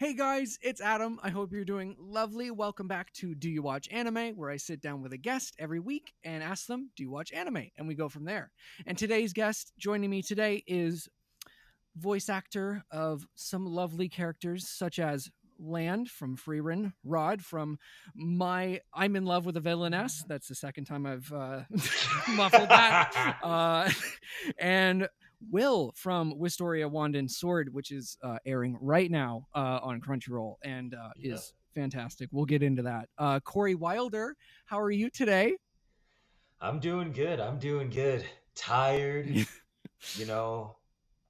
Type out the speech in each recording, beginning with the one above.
Hey guys, it's Adam. I hope you're doing lovely. Welcome back to Do You Watch Anime, where I sit down with a guest every week and ask them, Do you watch anime? And we go from there. And today's guest joining me today is voice actor of some lovely characters such as Land from Freerun, Rod from I'm in Love with a Villainess. That's the second time I've muffled that. And Will from Wistoria Wand and Sword, which is airing right now on Crunchyroll and is fantastic. We'll get into that. Corey Wilder, how are you today? I'm doing good. Tired, you know,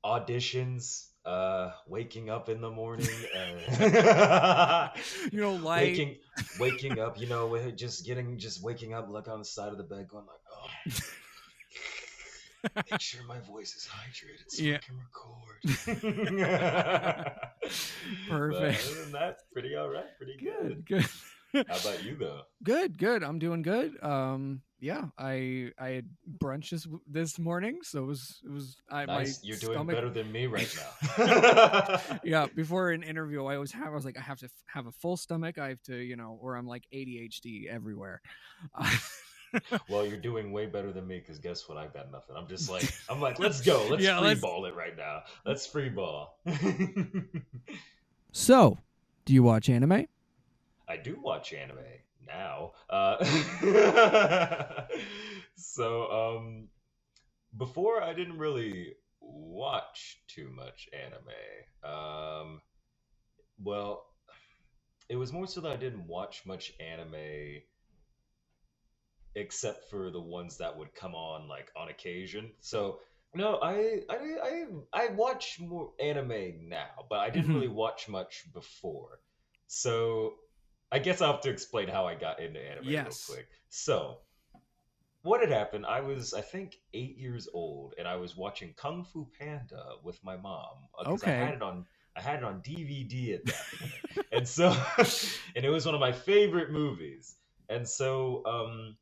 auditions, waking up in the morning, Light. waking up, just waking up, look on the side of the bed, going like, oh, make sure my voice is hydrated so Yeah. I can record. But Perfect. other than that, pretty all right, pretty good. Good. How about you though? Good. I'm doing good. Yeah, I had brunch this morning, so my Nice. You're doing stomach. better than me right now. Yeah, before an interview, I was like, I have to have a full stomach. I have to, or I'm like ADHD everywhere. Well, you're doing way better than me because guess what? I've got nothing. I'm like, let's go. Let's Yeah, free ball it right now. Let's free ball. So, do you watch anime? I do watch anime now. So, before I didn't really watch too much anime. Well, it was more so that I didn't watch much anime except for the ones that would come on like on occasion. So no, I watch more anime now, but I didn't Mhm. really watch much before. So I guess I'll have to explain how I got into anime real Yes. quick. So what had happened? I was, I think, 8 years old, and I was watching Kung Fu Panda with my mom because Okay. I had it on DVD at that point, and so, and it was one of my favorite movies, and so,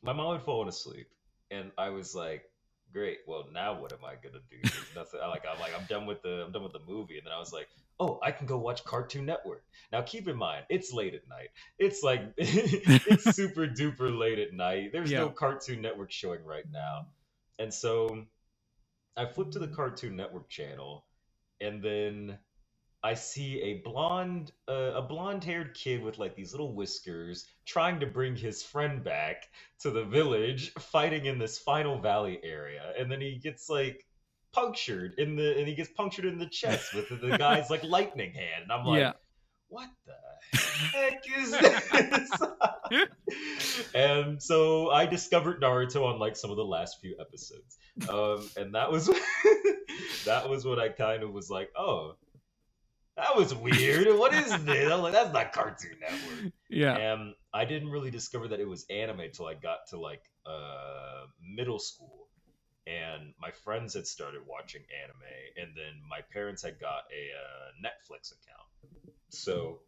my mom had fallen asleep, and I was like, "Great, well now what am I gonna do? There's nothing." I'm I'm done with the movie, and then I was like, "Oh, I can go watch Cartoon Network." Now keep in mind, it's late at night. It's like it's super duper late at night. There's Yeah. no Cartoon Network showing right now, and so I flipped to the Cartoon Network channel, and then I see a blonde-haired kid with like these little whiskers trying to bring his friend back to the village, fighting in this Final Valley area, and then he gets like and he gets punctured in the chest with the guy's like lightning hand, and I'm like, Yeah. what the heck is this? And so I discovered Naruto on like some of the last few episodes, and that was that was what I kind of was like, oh, that was weird. What is this? I'm like, that's not Cartoon Network. Yeah. And I didn't really discover that it was anime until I got to like middle school. And my friends had started watching anime, and then my parents had got a Netflix account. So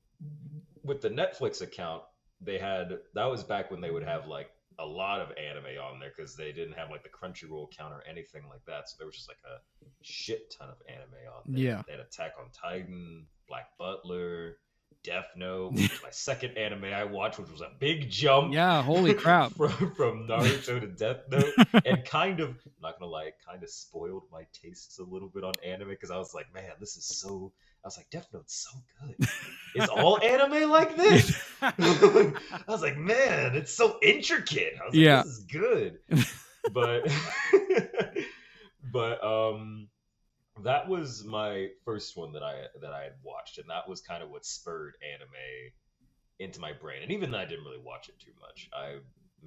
with the Netflix account, they had that was back when they would have like a lot of anime on there because they didn't have like the Crunchyroll account or anything like that. So there was just like a shit ton of anime on there. Yeah. They had Attack on Titan, Black Butler, Death Note, which was my second anime I watched, which was a big jump Yeah. Holy crap. from Naruto to Death Note, and kind of, I'm not gonna lie, it kind of spoiled my tastes a little bit on anime because I was like, man, this is so. I was like, Death Note's so good. Is all anime like this? I was like, man, it's so intricate. I was like, Yeah. this is good. But but that was my first one that I had watched, and that was kind of what spurred anime into my brain. And even then, I didn't really watch it too much. I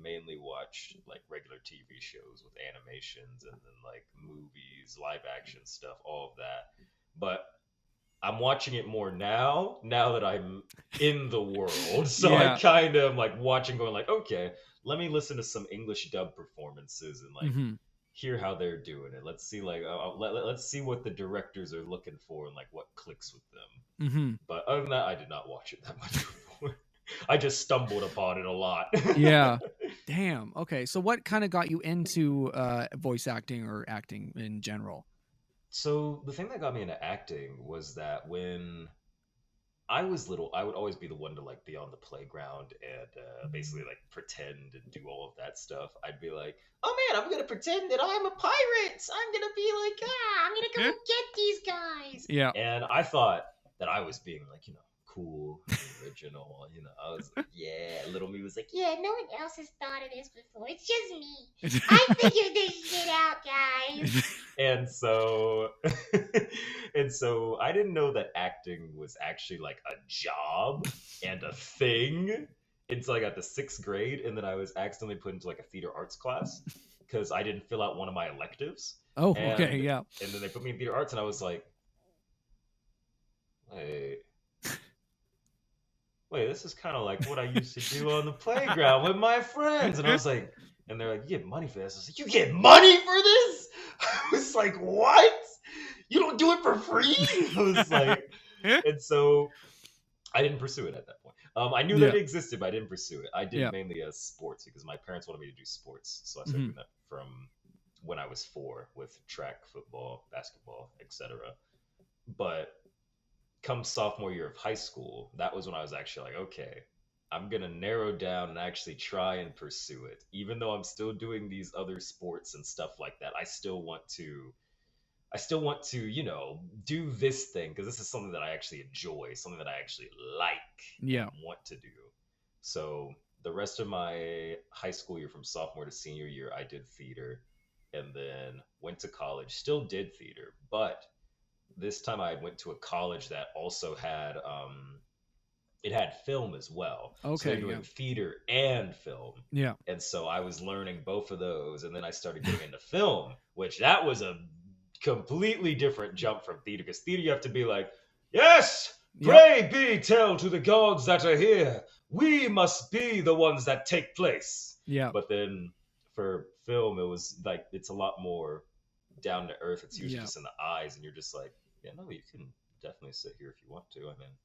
mainly watched like regular TV shows with animations, and then like movies, live action stuff, all of that. But I'm watching it more now that I'm in the world. So I Yeah. kind of am like watching, going like, okay, let me listen to some English dub performances and like Hmm. hear how they're doing it. Let's see like let's see what the directors are looking for and like what clicks with them. Hmm. But other than that, I did not watch it that much before. I just stumbled upon it a lot. Yeah. Damn. Okay. So, what kind of got you into voice acting or acting in general? So the thing that got me into acting was that when I was little, I would always be the one to like be on the playground and basically like pretend and do all of that stuff. I'd be like, "Oh man, I'm gonna pretend that I'm a pirate. I'm gonna be like, I'm gonna go get these guys." Yeah. And I thought that I was being like, cool and original. I was like, yeah. Little me was like, yeah, no one else has thought of this before. It's just me. I figured this shit out, guys. And so and so I didn't know that acting was actually like a job and a thing until I got to sixth grade, and then I was accidentally put into like a theater arts class because I didn't fill out one of my electives. Oh, okay, and yeah. and then they put me in theater arts, and I was like, wait, this is kind of like what I used to do on the playground with my friends. And I was like, and they're like, you get money for this. I was like, you get money for this? I was like, what? You don't do it for free? I was like, and so I didn't pursue it at that point. I knew that it existed, but I didn't pursue it. I did mainly sports because my parents wanted me to do sports. So I started doing that from when I was 4 with track, football, basketball, etc. But come sophomore year of high school, that was when I was actually like, okay, I'm going to narrow down and actually try and pursue it. Even though I'm still doing these other sports and stuff like that, I still want to do this thing because this is something that I actually enjoy, something that I actually like and want to do. So the rest of my high school year from sophomore to senior year, I did theater and then went to college, still did theater, but this time I went to a college that also had it had film as well. Okay. So they're doing theater and film. Yeah. And so I was learning both of those, and then I started getting into film, which that was a completely different jump from theater, because theater you have to be like, yes, pray be tell to the gods that are here. We must be the ones that take place. Yeah. But then for film, it was like it's a lot more down to earth. It's usually just in the eyes, and you're just like, yeah, no, you can definitely sit here if you want to. I mean,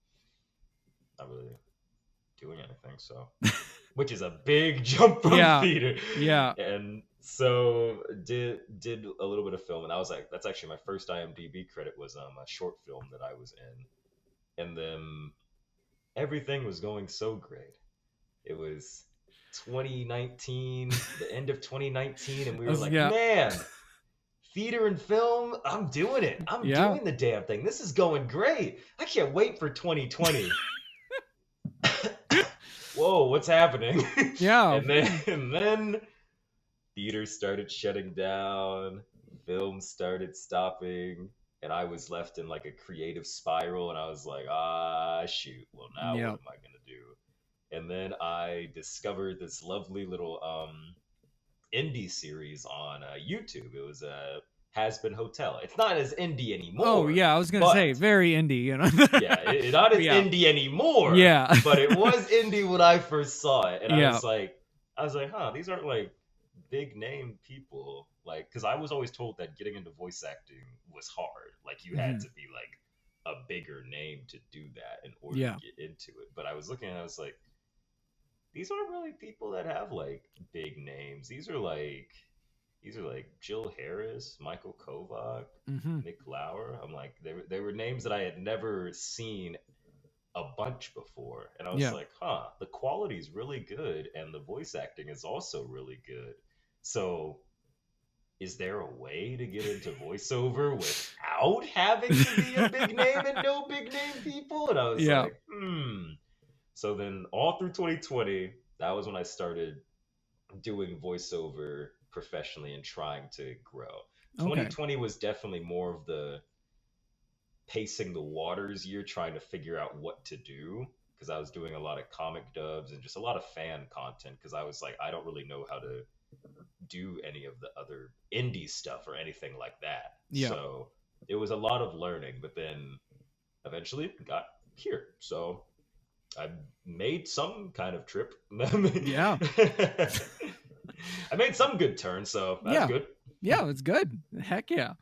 not really doing anything, so which is a big jump from theater. Yeah. And so did a little bit of film, and I was like, that's actually my first IMDb credit was a short film that I was in. And then everything was going so great. It was 2019, the end of 2019, and we were like, man, theater and film, I'm doing it. I'm doing the damn thing. This is going great. I can't wait for 2020. Whoa, what's happening? Yeah. and then theater started shutting down, film started stopping, and I was left in like a creative spiral, and I was like, shoot. Well, now what am I gonna do? And then I discovered this lovely little indie series on YouTube. It was a Has Been Hotel. It's not as indie anymore. Oh yeah, I was gonna say very indie. Yeah, it's not as indie anymore. Yeah, but it was indie when I first saw it, and I was like, huh, these aren't like big name people. Like, because I was always told that getting into voice acting was hard. Like, you had to be like a bigger name to do that in order to get into it. But I was looking and I was like, these aren't really people that have like big names. These are like Jill Harris, Michael Kovac, Nick Lauer. I'm like, they were names that I had never seen a bunch before. And I was like, huh, the quality is really good and the voice acting is also really good. So is there a way to get into voiceover without having to be a big name and no big name people? And I was like, So then all through 2020, that was when I started doing voiceover professionally and trying to grow. 2020 was definitely more of the pacing the waters year, trying to figure out what to do, because I was doing a lot of comic dubs and just a lot of fan content, because I was like, I don't really know how to do any of the other indie stuff or anything like that. So it was a lot of learning, but then eventually got here. So I made some kind of trip. I made some good turns, so that's good. Yeah, it's good. Heck yeah.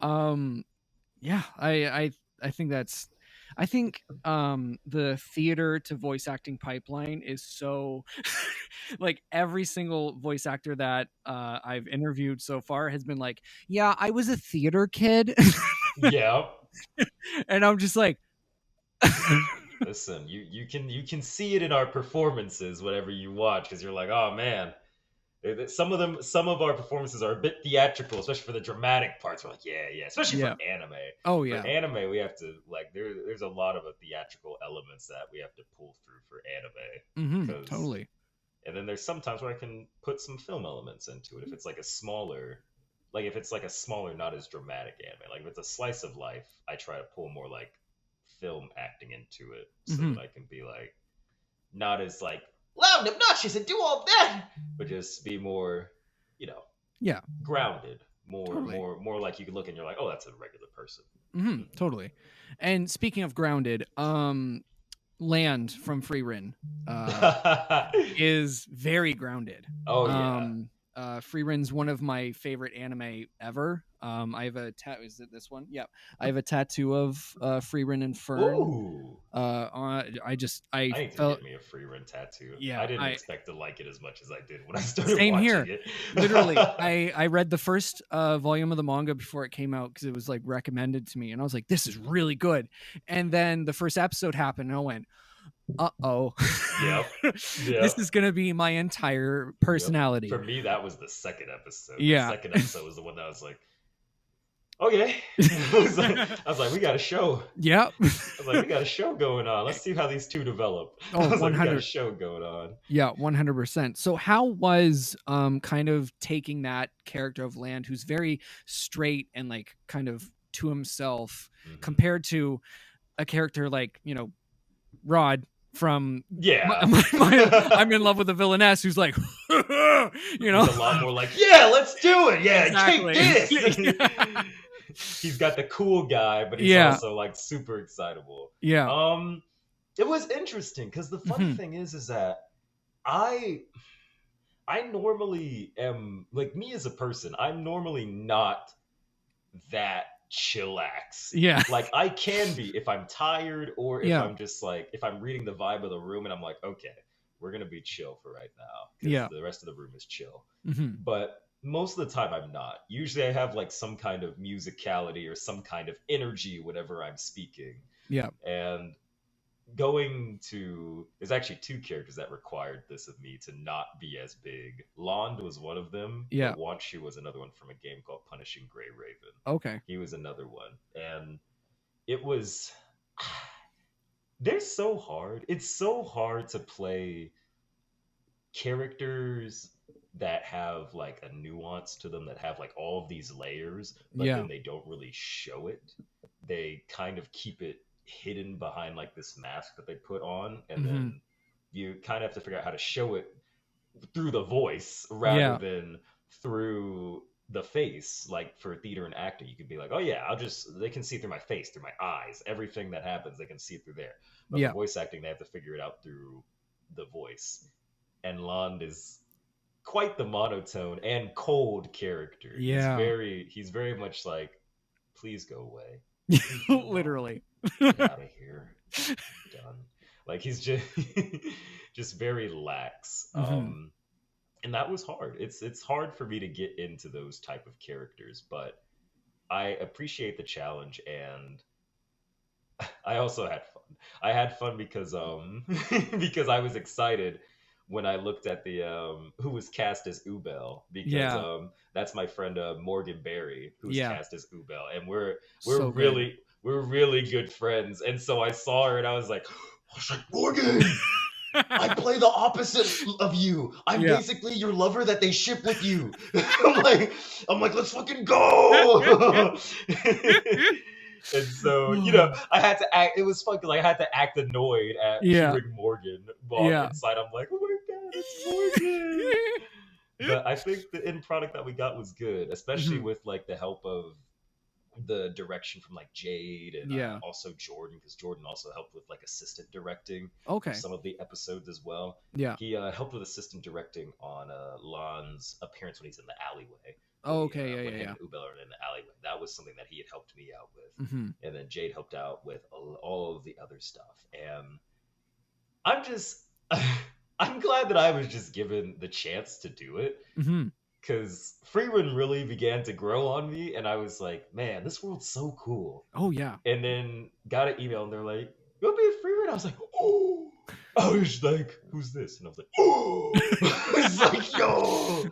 I think that's the theater to voice acting pipeline is so like every single voice actor that I've interviewed so far has been like, yeah, I was a theater kid. Yeah. And I'm just like Listen, you can see it in our performances whenever you watch because you're like, oh man, some of our performances are a bit theatrical, especially for the dramatic parts. We're like, yeah, yeah, especially for Yeah. anime. Oh For yeah. anime, we have to like there's a lot of theatrical elements that we have to pull through for anime because Totally. and then there's sometimes where I can put some film elements into it if it's like a smaller like if it's like a smaller not as dramatic anime. Like if it's a slice of life, I try to pull more like film acting into it so Hmm. that I can be like not as like loud and obnoxious and do all that, but just be more, you know, Yeah. grounded, more Totally. more more like you can look and you're like, oh, that's a regular person. Totally. And speaking of grounded, Land from Free Rin, uh, is very grounded. Oh yeah. Free Rin's one of my favorite anime ever. I have a tattoo. Is it this one? Yep. I have a tattoo of Free Rin and Fern. Ooh. I I need to felt, get me a free run tattoo. yeah. I didn't I expect to like it as much as I did when I started Same watching here. it. Literally, I read the first volume of the manga before it came out because it was like recommended to me, and I was like, this is really good. And then the first episode happened, and I went, uh-oh. Yep. This Yep. is gonna be my entire Yep. For personality. me, that was the second episode. The Yeah. second episode was the one that I was like, okay. I was like, we got a show. Yep. I was like, we got a show going on. Let's see how these two develop. I Oh, was like, we got a 100. show going on. Yeah, 100%. So how was kind of taking that character of Land, who's very straight and like kind of to himself, Hmm. compared to a character like, Rod from Yeah. I'm in love with a villainess who's like, He's a lot more like, yeah, let's do it. Yeah, take Exactly. this. He's got the cool guy, but he's Yeah. also like super excitable. Yeah. Um, it was interesting because the funny Mhm. thing is that I I normally am like me as a person. I'm normally not that chillax. Yeah. Like I can be if I'm tired or if Yeah. I'm just like if I'm reading the vibe of the room and I'm like, okay, we're gonna be chill for right now because Yeah. the rest of the room is chill. Hmm. But most of the time I'm not. Usually I have like some kind of musicality or some kind of energy whenever I'm speaking. Yeah. And going to there's actually two characters that required this of me to not be as big. Lond was one of them, Yeah. but Wanshu was another one from a game called Punishing Gray Raven. Okay. He was another one. And it was they're so hard. It's so hard to play characters that have like a nuance to them that have like all of these layers but Yeah. then they don't really show it. They kind of keep it hidden behind like this mask that they put on and Hmm. then you kind of have to figure out how to show it through the voice rather Yeah. than through the face. Like for theater and acting you could be like, oh yeah, I'll just they can see through my face, through my eyes, everything that happens they can see through there. But for Yeah. voice acting they have to figure it out through the voice. And Lond is quite the monotone and cold character. Yeah. He's very much like, please go away. Please go on. Literally. Get out of here. Done. Like he's just just very lax. Hmm. And that was hard. It's hard for me to get into those type of characters, but I appreciate the challenge and I also had fun. I had fun because because I was excited when I looked at the who was cast as Ubel because Yeah. that's my friend Morgan Berry who's Yeah. cast as Ubel and we're So good. really good friends and so I saw her and I was like Morgan, I play the opposite of you. I'm Yeah. basically your lover that they ship with you. I'm like, let's fucking go. And so, I had to act. It was fun because I had to act annoyed at Yeah. hearing Morgan. While Yeah. inside, I'm like, oh my god, it's Morgan. But I think the end product that we got was good, especially Mhm. with like the help of the direction from like Jade and Yeah. also Jordan, because Jordan also helped with like assistant directing for Okay. some of the episodes as well. Yeah. He helped with assistant directing on Lon's appearance when he's in the alleyway. Oh, okay. When Yeah. him Yeah. and Ubel are in the alleyway. That was something that he had helped me out with. Yeah. Hmm. And then Jade helped out with all of the other stuff. And I'm just, I'm glad that I was just given the chance to do it Hmm. because Freeman really began to grow on me. And I was like, man, this world's so cool. Oh yeah. And then got an email and they're like, you want to be a free run? I was like, oh. I was like, who's this? And I was like, oh. I was like, yo.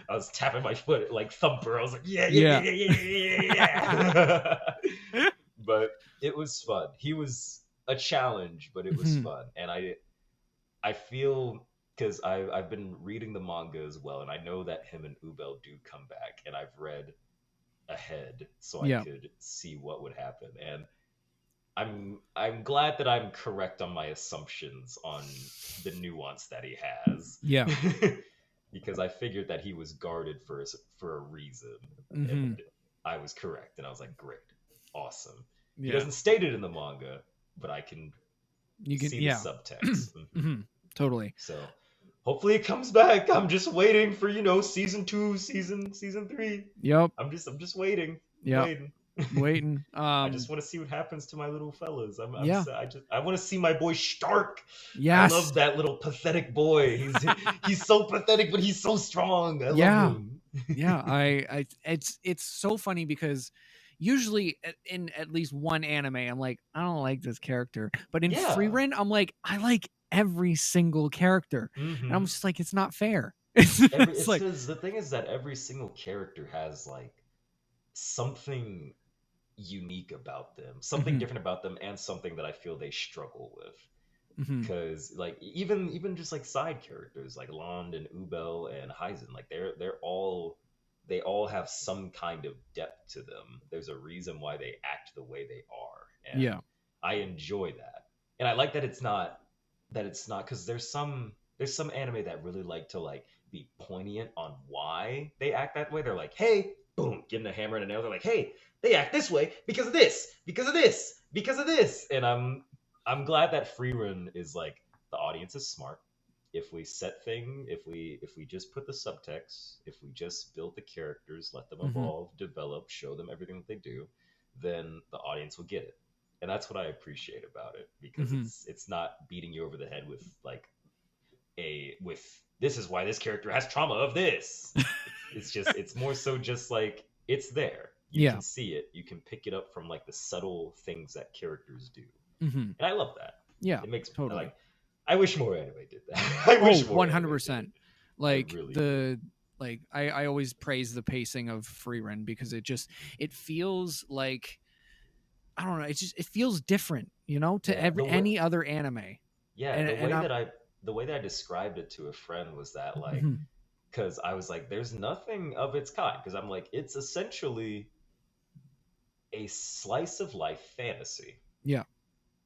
I was tapping my foot like thumper. I was like, yeah, yeah, yeah, yeah, yeah, yeah, yeah. But it was fun. He was a challenge, but it was fun. And I feel because I've been reading the manga as well, and I know that him and Ubel do come back, and I've read ahead so I Yeah. could see what would happen. And I'm glad that I'm correct on my assumptions on the nuance that he has. Yeah. Because I figured that he was guarded for a reason, Mm-hmm. and I was correct. And I was like, great, awesome. He Yeah. doesn't state it in the manga, but I can You can. see the Yeah. subtext. Mm-hmm. Totally. So hopefully it comes back. I'm just waiting for season 2, season 3. Yep. I'm just waiting. Yep. Waiting. Waiting. I just want to see what happens to my little fellas. Yeah. I want to see my boy Stark. Yes. I love that little pathetic boy. He's so pathetic, but he's so strong. I love him. Yeah. It's so funny because usually in at least one anime, I'm like, I don't like this character, but in Yeah. Frieren, I'm like, I like every single character, and I'm just like, it's not fair. It's like, because the thing is that every single character has like something unique about them, something different about them, and something that I feel they struggle with. Because like even just like side characters like Lond and Ubel and Heisen, like they all have some kind of depth to them. There's a reason why they act the way they are, and yeah. I enjoy that. And I like that it's not because there's some anime that really like to like be poignant on why they act that way. They're like, hey, boom, getting a hammer and a nail. They're like, hey, they act this way because of this, because of this, because of this. And I'm glad that Freerun is like, the audience is smart. If we if we just put the subtext, if we just build the characters, let them evolve, develop, show them everything that they do, then the audience will get it. And that's what I appreciate about it, because it's not beating you over the head with like with this is why this character has trauma of this. It's more so just like it's there. You can see it. You can pick it up from like the subtle things that characters do. And I love that. Yeah. It makes totally. Like, I wish more anime did that. I wish more 100%. Like really I always praise the pacing of Freerun because it feels like, I don't know, it feels different, to any other anime. Yeah, the way that I described it to a friend was that like, because I was like, there's nothing of its kind, because I'm like, it's essentially a slice of life fantasy. Yeah.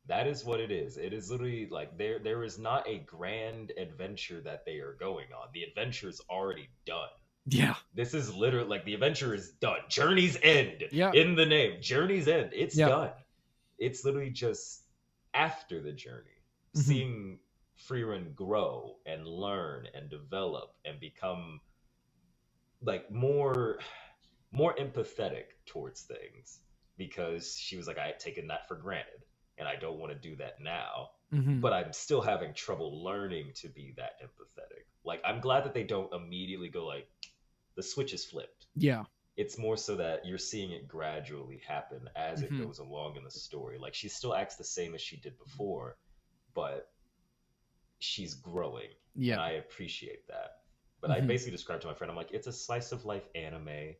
That is what it is. It is literally like there is not a grand adventure that they are going on. The adventure is already done. Yeah. This is literally like the adventure is done. Journey's End. Yeah. In the name. Journey's End. It's done. It's literally just after the journey. Seeing Freerun grow and learn and develop and become like more empathetic towards things, because she was like, I had taken that for granted and I don't want to do that now. But I'm still having trouble learning to be that empathetic. Like, I'm glad that they don't immediately go like, the switch is flipped. Yeah. It's more so that you're seeing it gradually happen as it goes along in the story. Like, she still acts the same as she did before, but she's growing. Yeah. And I appreciate that. But I basically described to my friend, I'm like, it's a slice of life anime.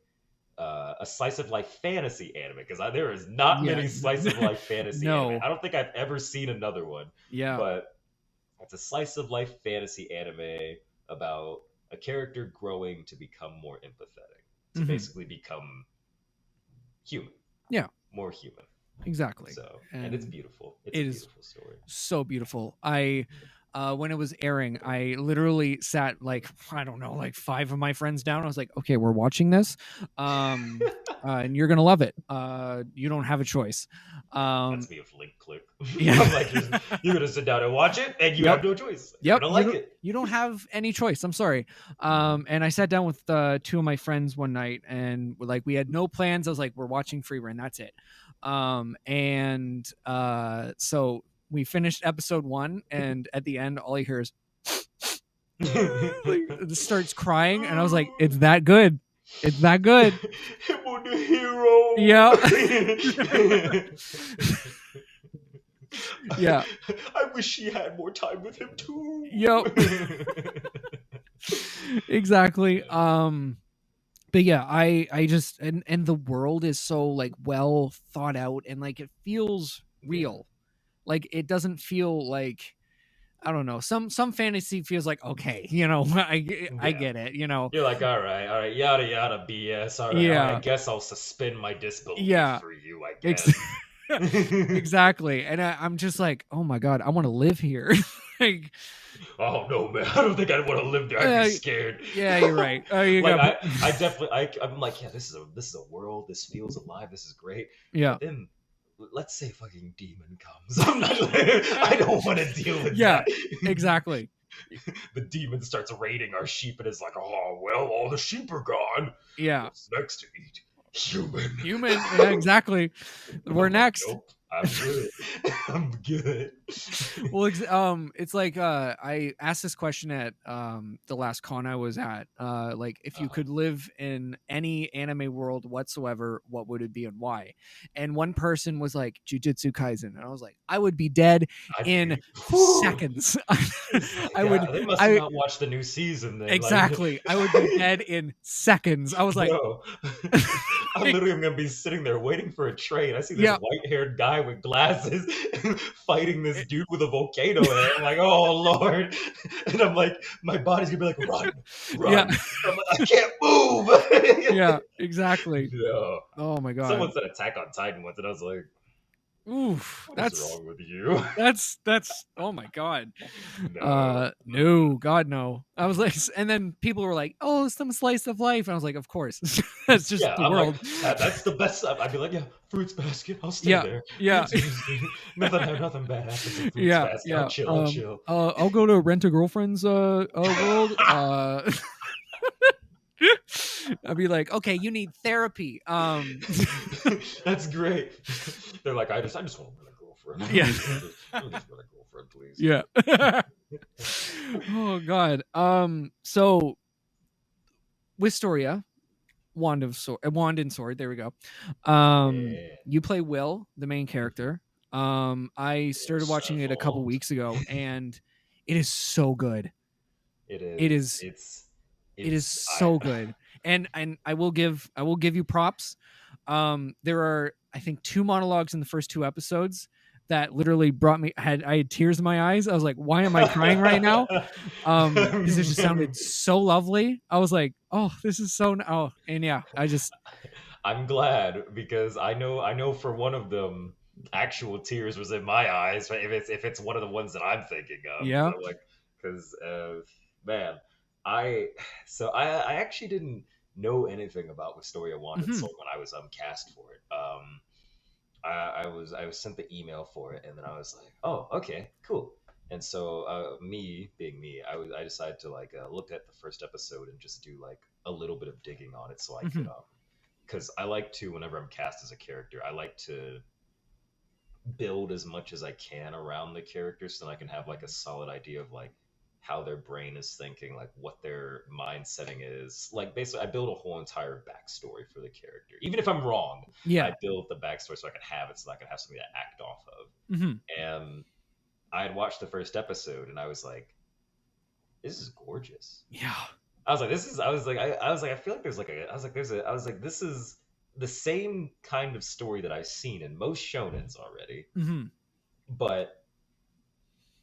A slice of life fantasy anime, because there is not many slice of life fantasy anime. I don't think I've ever seen another one. Yeah. But it's a slice of life fantasy anime about a character growing to become more empathetic, to basically become human. Yeah. More human. Exactly. So, and it's beautiful. It's a beautiful story. So beautiful. When it was airing, I literally sat like, I don't know, like 5 of my friends down. I was like, okay, we're watching this. And you're going to love it. You don't have a choice. That's me with link click. Yeah. I'm like, you're going to sit down and watch it and you have no choice. Yep. You don't like it. You don't have any choice. I'm sorry. And I sat down with 2 of my friends one night and we had no plans. I was like, we're watching Freerun. That's it. So we finished episode 1, and at the end, all he hears starts crying, and I was like, "It's that good! It's that good!" I'm the hero. Yeah. Yeah. I wish she had more time with him too. Yep. Exactly. But yeah, I just and the world is so like well thought out, and like it feels Yeah, real. Like it doesn't feel like, I don't know. Some fantasy feels like, okay, I yeah. get it. You're like, all right, yada yada BS. All right. I Yeah. guess I'll suspend my disbelief Yeah. for you. I Ex- guess. exactly. And I'm just like, oh my god, I want to live here. Like, Oh no, man! I don't think I'd want to live there. I'd be uh, scared. yeah, you're right. You Like got I definitely, I'm like, yeah, this is a world. This feels alive. This is great. yeah. But then, let's say fucking demon comes. I'm not. I don't want to deal with Yeah. that. Exactly. The demon starts raiding our sheep and is like, oh well, all the sheep are gone. Yeah. What's next to eat? Human. Human. Yeah, exactly. We're I'm like, next. nope. I'm good. I'm good. Well, it's like I asked this question at the last con I was at. Like, if you Uh, could live in any anime world whatsoever, what would it be and why? And one person was like Jujutsu Kaisen, and I was like, I would be dead I'd in be. Whew. seconds. It's like, I would. they must have I not watched the new season then. Like, exactly. I would be dead in seconds. I was like, bro, I'm literally gonna be sitting there waiting for a train. I see this yeah, white-haired guy with glasses fighting this dude with a volcano there. I'm like, oh lord, and I'm like, my body's gonna be like, run, yeah, run. I'm like, I can't move. yeah, exactly. No, Oh my god. someone said Attack on Titan once, and I was like, Oof. what is That's wrong with you? that's oh my god. No. No, god no. I was like, and then people were like, oh, some slice of life, and I was like, of course. That's just Yeah, the I'm like, world. that's the best stuff. I'd be like, yeah, fruits basket, I'll stay Yeah, there. yeah, Fruits basket. Nothing bad happens in fruits yeah, basket. I'll yeah. chill, I'll chill. I'll go to rent a girlfriend's world. I'd be like, okay, you need therapy. That's great. They're like, I just want a girlfriend. Yeah. I just want a girlfriend, please. Yeah. Oh god. So Wistoria, Wand and Sword. There we go. Yeah, You play Will, the main character. I little started watching it a couple Seth. weeks ago, and it is so good. It It is. is it is It's so good. And I will give you props. There are, I think, two monologues in the first two episodes that literally brought me, I had tears in my eyes. I was like, why am I crying right now? Because it just sounded so lovely. I was like, oh, this is so oh, and yeah, I just I'm glad because I know for one of them actual tears was in my eyes if it's one of the ones that I'm thinking of because yeah. I'm like because man I I actually didn't know anything about Wistoria Wand and Hmm. Sword when I was cast for it. I was sent the email for it and then I was like, oh, okay, cool. And so me being me, I decided to like look at the first episode and just do like a little bit of digging on it so I could Hmm. because I like to, whenever I'm cast as a character, I like to build as much as I can around the character so then I can have like a solid idea of like how their brain is thinking, like what their mind setting is. Like basically, I build a whole entire backstory for the character. Even if I'm wrong, I Yeah. build the backstory so I can have it, so I can have something to act off of. Hmm. And I had watched the first episode and I was like, this is gorgeous. Yeah. I was like, this is. I was like, I feel like there's like a. I was like, there's a. I was like, this is the same kind of story that I've seen in most shonens already, Hmm. but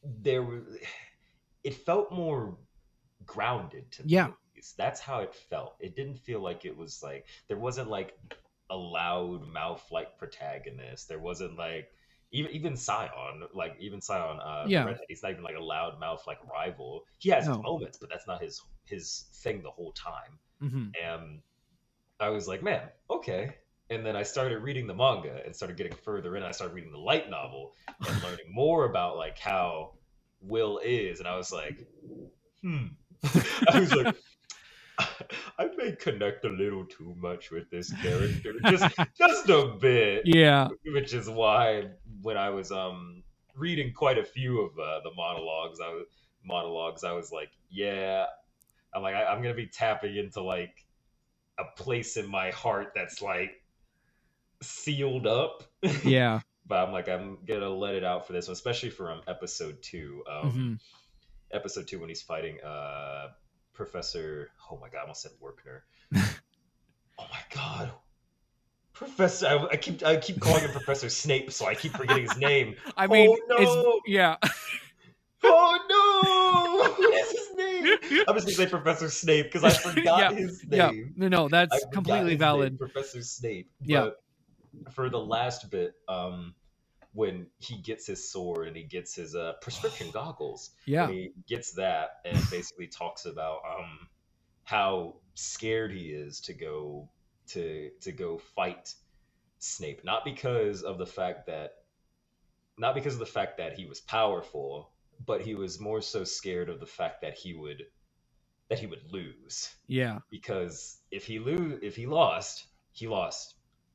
there, it felt more grounded to me. Yeah. At least that's how it felt. It didn't feel like it was like there wasn't like a loud mouth like protagonist. There wasn't like even Scion, like even Scion, the Yeah. redhead. He's not even like a loud mouth like rival. He has his No. moments, but that's not his thing the whole time. Hmm. And I was like, man, okay. And then I started reading the manga and started getting further in. I started reading the light novel and learning more about like how Will is, and I was like, hmm. I was like, I may connect a little too much with this character, just a bit, Yeah. which is why when I was reading quite a few of the monologues, I was like, yeah, I'm like I'm gonna be tapping into like a place in my heart that's like sealed up. Yeah. but I'm like, I'm gonna let it out for this one, especially for episode two. Mm-hmm. Episode two when he's fighting Professor. Oh my god, I almost said Workner. Oh my god, Professor. I keep calling him Professor Snape, so I keep forgetting his name. I mean, Oh it's no! yeah. Oh no! What is his name? I'm just gonna say Professor Snape because I forgot Yeah, his yeah. name. No, I that's forgot completely his name, valid. Professor Snape. Yeah, But for the last bit, when he gets his sword and he gets his prescription goggles, when yeah. he gets that and basically talks about how scared he is to go to go fight Snape, not because of the fact that he was powerful, but he was more so scared of the fact that he would lose, Yeah. because if he lost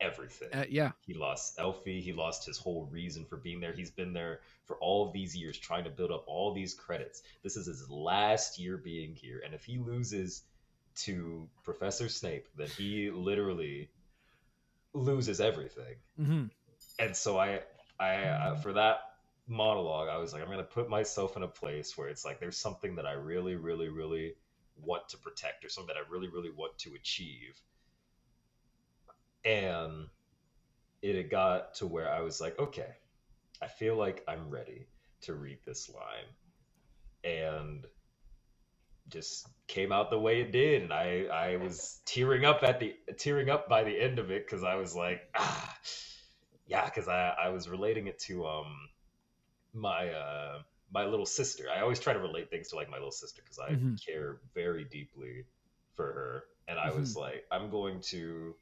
everything. Yeah. He lost Elfie. He lost his whole reason for being there. He's been there for all of these years trying to build up all these credits. This is his last year being here, and if he loses to Professor Snape, then he literally loses everything. Mm-hmm. And so I for that monologue, I was like, I'm gonna put myself in a place where it's like there's something that I really, really, really want to protect, or something that I really, really want to achieve. And it had got to where I was like, okay, I feel like I'm ready to read this line. And just came out the way it did, and I was tearing up by the end of it, because I was like, yeah, because I was relating it to my my little sister. I always try to relate things to like my little sister because I Mm-hmm. care very deeply for her, and I Mm-hmm. was like, I'm going to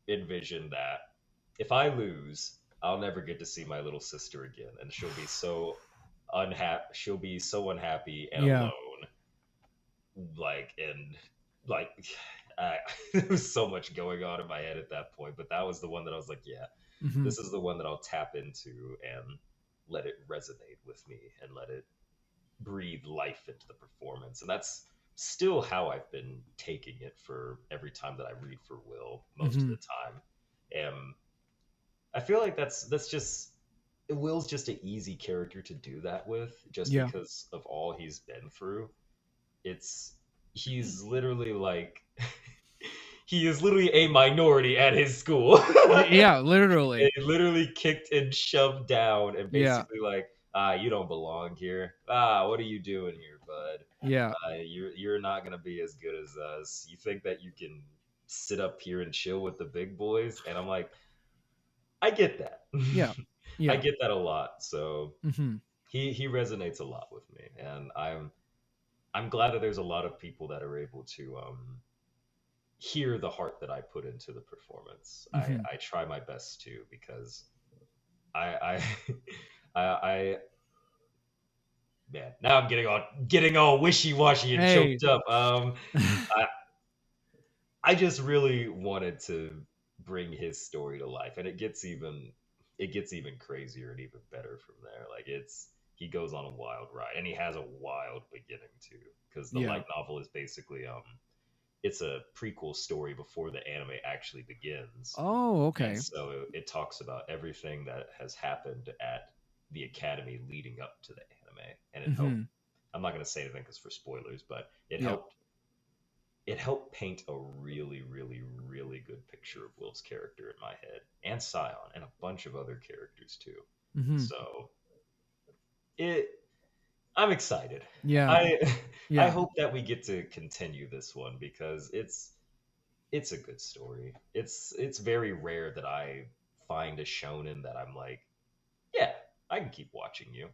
envision that if I lose, I'll never get to see my little sister again, and she'll be so unhappy. She'll be so unhappy and Yeah. alone, and like I, there was so much going on in my head at that point, but that was the one that I was like, yeah, Mm-hmm. this is the one that I'll tap into and let it resonate with me and let it breathe life into the performance. And that's still how I've been taking it for every time that I read for Will most of Mm-hmm. the time. And I feel like that's just Will's just an easy character to do that with, just Yeah. because of all he's been through. It's he's literally like he is literally a minority at his school. Yeah. Literally. They literally kicked and shoved down and Yeah. basically like, you don't belong here. What are you doing here, bud? Yeah. You're not gonna be as good as us. You think that you can sit up here and chill with the big boys? And I'm like, I get that. Yeah. I Yeah. get that a lot. So Mm-hmm. he resonates a lot with me, and I'm glad that there's a lot of people that are able to hear the heart that I put into the performance. Mm-hmm. I try my best to, because I I man, now I'm getting all wishy washy and Hey. choked up. I I just really wanted to bring his story to life, and it gets even crazier and even better from there. Like he goes on a wild ride, and he has a wild beginning too, because the Yeah. light novel is basically it's a prequel story before the anime actually begins. Oh, And okay. so it talks about everything that has happened at the academy leading up to the anime, and it helped. Mm-hmm. I'm not going to say anything because for spoilers, but Yeah. it helped paint a really, really, really good picture of Will's character in my head, and Scion, and a bunch of other characters too. Mm-hmm. So it, I'm excited. Yeah. I I Yeah. hope that we get to continue this one, because it's a good story. It's very rare that I find a shonen that I'm like, yeah, I can keep watching you.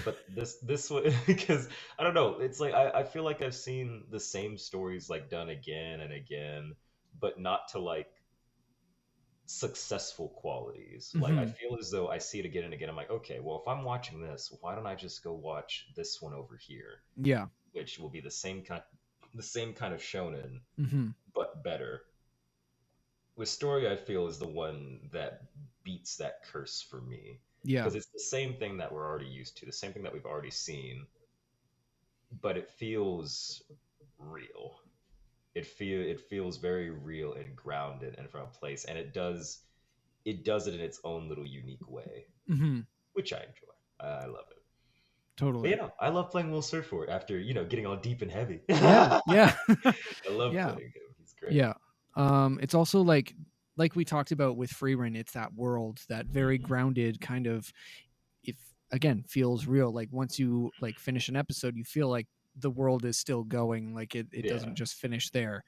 But this one, because I don't know, it's like I feel like I've seen the same stories like done again and again, but not to like successful qualities. Like I Mm-hmm. feel as though I see it again and again. I'm like, okay, well, if I'm watching this, why don't I just go watch this one over here, Yeah. which will be the same kind of shonen, Mm-hmm. but better. Wistoria, I feel, is the one that beats that curse for me, Yeah. because it's the same thing that we're already used to, the same thing that we've already seen, but it feels real. It feels very real and grounded and from a place, and it does it in its own little unique way, Hmm. which I enjoy. I love it. But Totally. yeah, I love playing Will Surfort after getting all deep and heavy. Yeah. I Yeah. love Yeah. playing him. He's great. Yeah. It's also like we talked about with Freerun, it's that world, that very Mhm. grounded kind of, if again, feels real. Like once you like finish an episode, you feel like the world is still going. Like it Yeah, doesn't just finish there.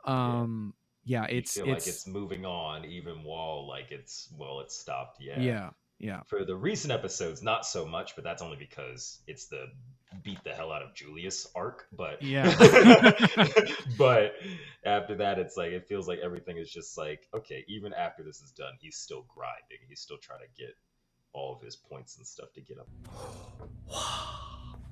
yeah. Um yeah, You feel like it's it's moving on even while like it's stopped. Yeah. yeah, yeah. For the recent episodes, not so much, but that's only because it's the beat the hell out of Julius arc. But Yeah. but after that, it's like it feels like everything is just like okay. Even after this is done, he's still grinding. He's still trying to get all of his points and stuff to get up.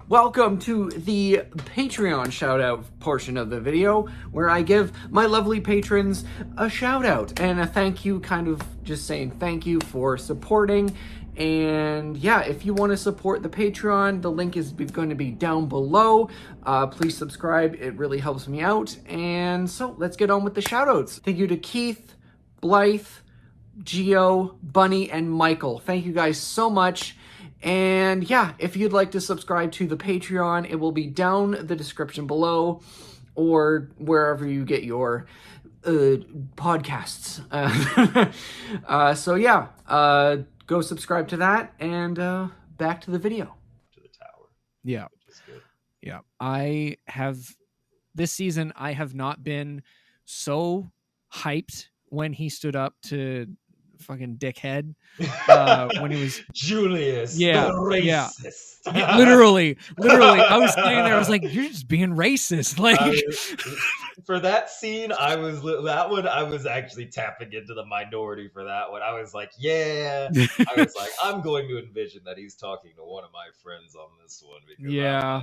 Welcome to the Patreon shout out portion of the video where I give my lovely patrons a shout out and a thank you, kind of just saying thank you for supporting. And yeah, if you want to support the Patreon, the link is going to be down below. Please subscribe, it really helps me out. And so let's get on with the shout outs. Thank you to Keith, Blythe, Geo, Bunny, and Michael. Thank you guys so much. And yeah, if you'd like to subscribe to the Patreon, it will be down the description below or wherever you get your podcasts. So yeah, go subscribe to that and back to the video. To the tower, Yeah, which is good. yeah. I have this season, I have not been so hyped when he stood up to fucking dickhead when he was Julius, the yeah, yeah. racist. Yeah, literally. I was standing there. I was like, "You're just being racist." Like, For that scene, that one. I was actually tapping into the minority for that one. I was like, yeah. I was like, I'm going to envision that he's talking to one of my friends on this one because yeah,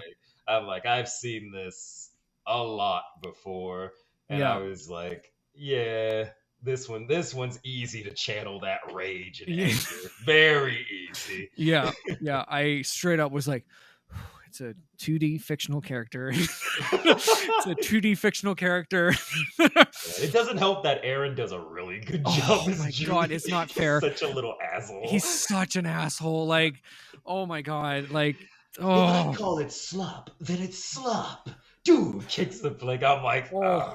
I'm like, I've seen this a lot before, and I yeah, was like, yeah. This one's easy to channel that rage and yeah, anger. Very easy. yeah, yeah. I straight up was like, "It's a 2D fictional character. It's a 2D fictional character." It doesn't help that Aaron does a really good job Oh as my god, Julie. it's not He's fair. such a little asshole. He's such an asshole. Like, oh my god, like, If I oh, call it slop, then it's slop. Dude kicks the flag. I'm like, oh,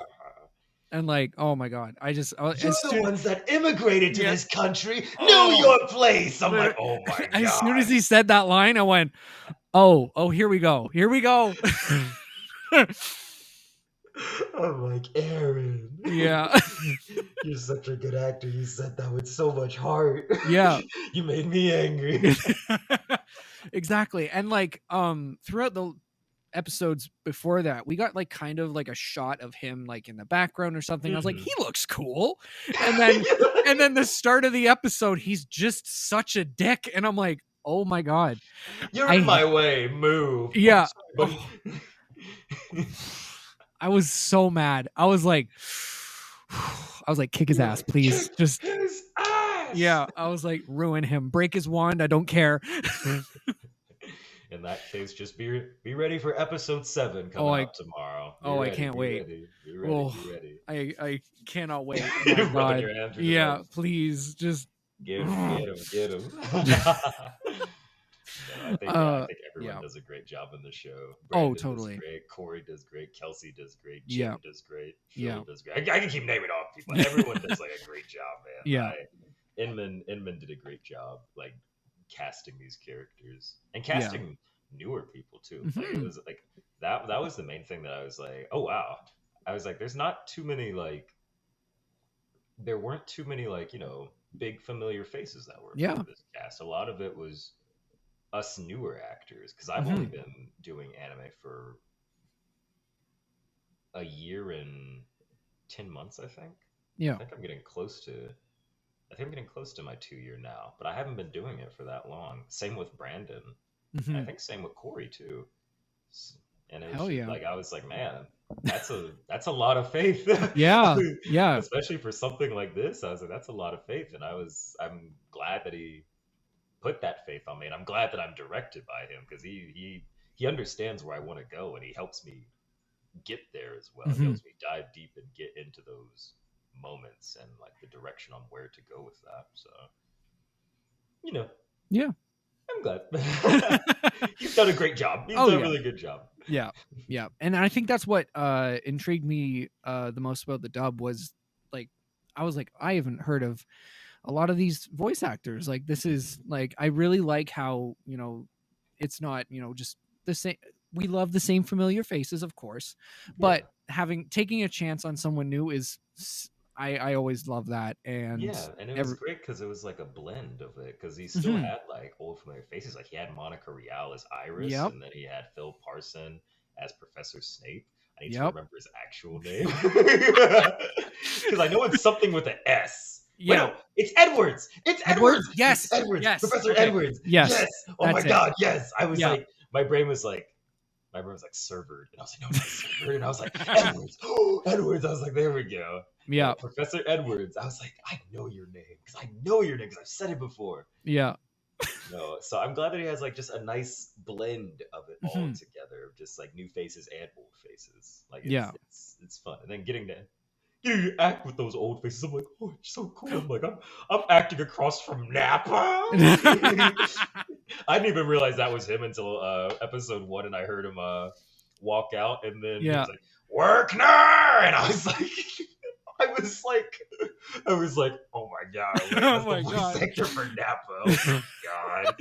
and like, oh my god, I just you're as the soon ones that immigrated to yeah, this country. Know oh, your place. I'm like, literally, oh my as soon god. as he said that line, I went, oh, here we go, here we go. I'm like, Aaron, Yeah, you're such a good actor. You said that with so much heart. yeah. You made me angry. Exactly. And like throughout the episodes before that, we got like kind of like a shot of him like in the background or something. I was like, Mhm. he looks cool. And then the start of the episode, he's just such a dick. And I'm like, oh my God. You're in I my way. Move. Oh, yeah. sorry, Oh, buddy. I was so mad. I was like, kick his You're ass, like, please. kick Just his ass. yeah. I was like, ruin him. Break his wand. I don't care. In that case, just be ready for episode 7 Oh, coming out tomorrow. Be I ready. can't Be wait. ready. Be ready. Oh, Be ready. I cannot wait. My You're rubbing God. your hands through the Yeah, nose. please just. Get him. Get him. Get him. No, I think everyone Yeah. does a great job in the show. Oh, Brandon totally. does great. Corey does great. Kelsey does great. Yeah. Jim does great. Yeah. Phil does great. I can keep naming off people. Everyone does like a great job, man. Yeah. Inman did a great job, like casting these characters and casting newer people too. Like it Mhm. was like that. That was the main thing that I was like, oh wow. I was like, there's not too many like. There weren't too many like big familiar faces that were part Yeah. of this cast. A lot of it was us newer actors because I've only Mhm. been doing anime for a year and 10 months. I think. Yeah. I think I'm getting close to. I think I'm getting close to my 2 year now, but I haven't been doing it for that long. Same with Brandon, and I Mhm. think same with Corey too. And it was Hell just, yeah. like I was like, man, that's a lot of faith. Yeah. Yeah. Especially for something like this. I was like, that's a lot of faith, and I'm glad that he put that faith on me, and I'm glad that I'm directed by him because he understands where I want to go, and he helps me get there as well. He Mhm. helps me dive deep and get into those. moments and like the direction on where to go with that. So, you know, Yeah. I'm glad. He's done a great job. He's Oh, done a yeah. really good job. Yeah. Yeah. And I think that's what intrigued me the most about the dub was like I was like, I haven't heard of a lot of these voice actors. Like this is like I really like how, it's not, just the same. We love the same familiar faces, of course, Yeah. but taking a chance on someone new is I always love that. And Yeah, and it was every great because it was like a blend of it. Because he still Mhm. had like old familiar faces. Like he had Monica Rial as Iris, Yep. and then he had Phil Parson as Professor Snape. I need to Yep. remember his actual name because I know it's something with an S. Wait, Yeah. no, it's Edwards. It's Edwards. Edwards. It's Yes. Edwards. Yes. Professor Okay. Edwards. Yes. Yes. Oh my That's it. God. Yes. I was Yeah. like, my brain was like Servered, and I was like, no, not Servered, and I was like Edwards. Oh, Edwards. I was like, there we go. Yeah, Yeah. Professor Edwards. I was like, I know your name because I know your name because I've said it before. Yeah. No, so I'm glad that he has like just a nice blend of it all Mhm. together, of just like new faces and old faces. Like Yeah. it's fun, and then getting to act with those old faces. I'm like, oh, it's so cool. I'm like, I'm acting across from Napa. I didn't even realize that was him until episode 1, and I heard him walk out, and then he Yeah. was like, Workner, and I was like, I was like, oh my God, wait, Oh that's the my voice God. actor for Napa. Oh my God,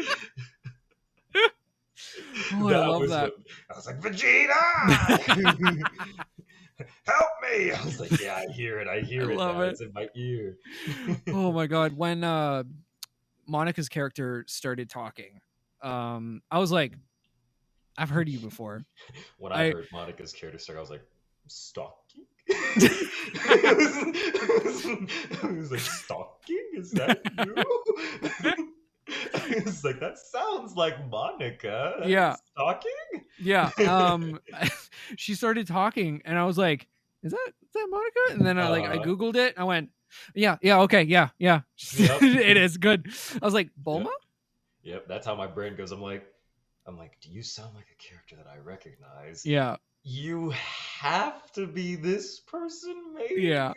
Oh, I that love was him. that. I was like, Vegeta, help me. I was like, yeah, I hear I it love now. it. It's in my ear. Oh my God. When Monica's character started talking, I was like, I've heard you before. When I I heard Monica's character start, I was like, stalking? I was like, stalking? Is that you? I was like, that sounds like Monica. Yeah. Stalking? Yeah. She started talking and I was like, is that Monica? And then I Uh-huh. Googled it. I went, yeah, okay, yeah. Yep. It is good. I was like, Bulma? Yep. Yep. That's how my brain goes. I'm like, do you sound like a character that I recognize? Yeah. You have to be this person, maybe? Yeah.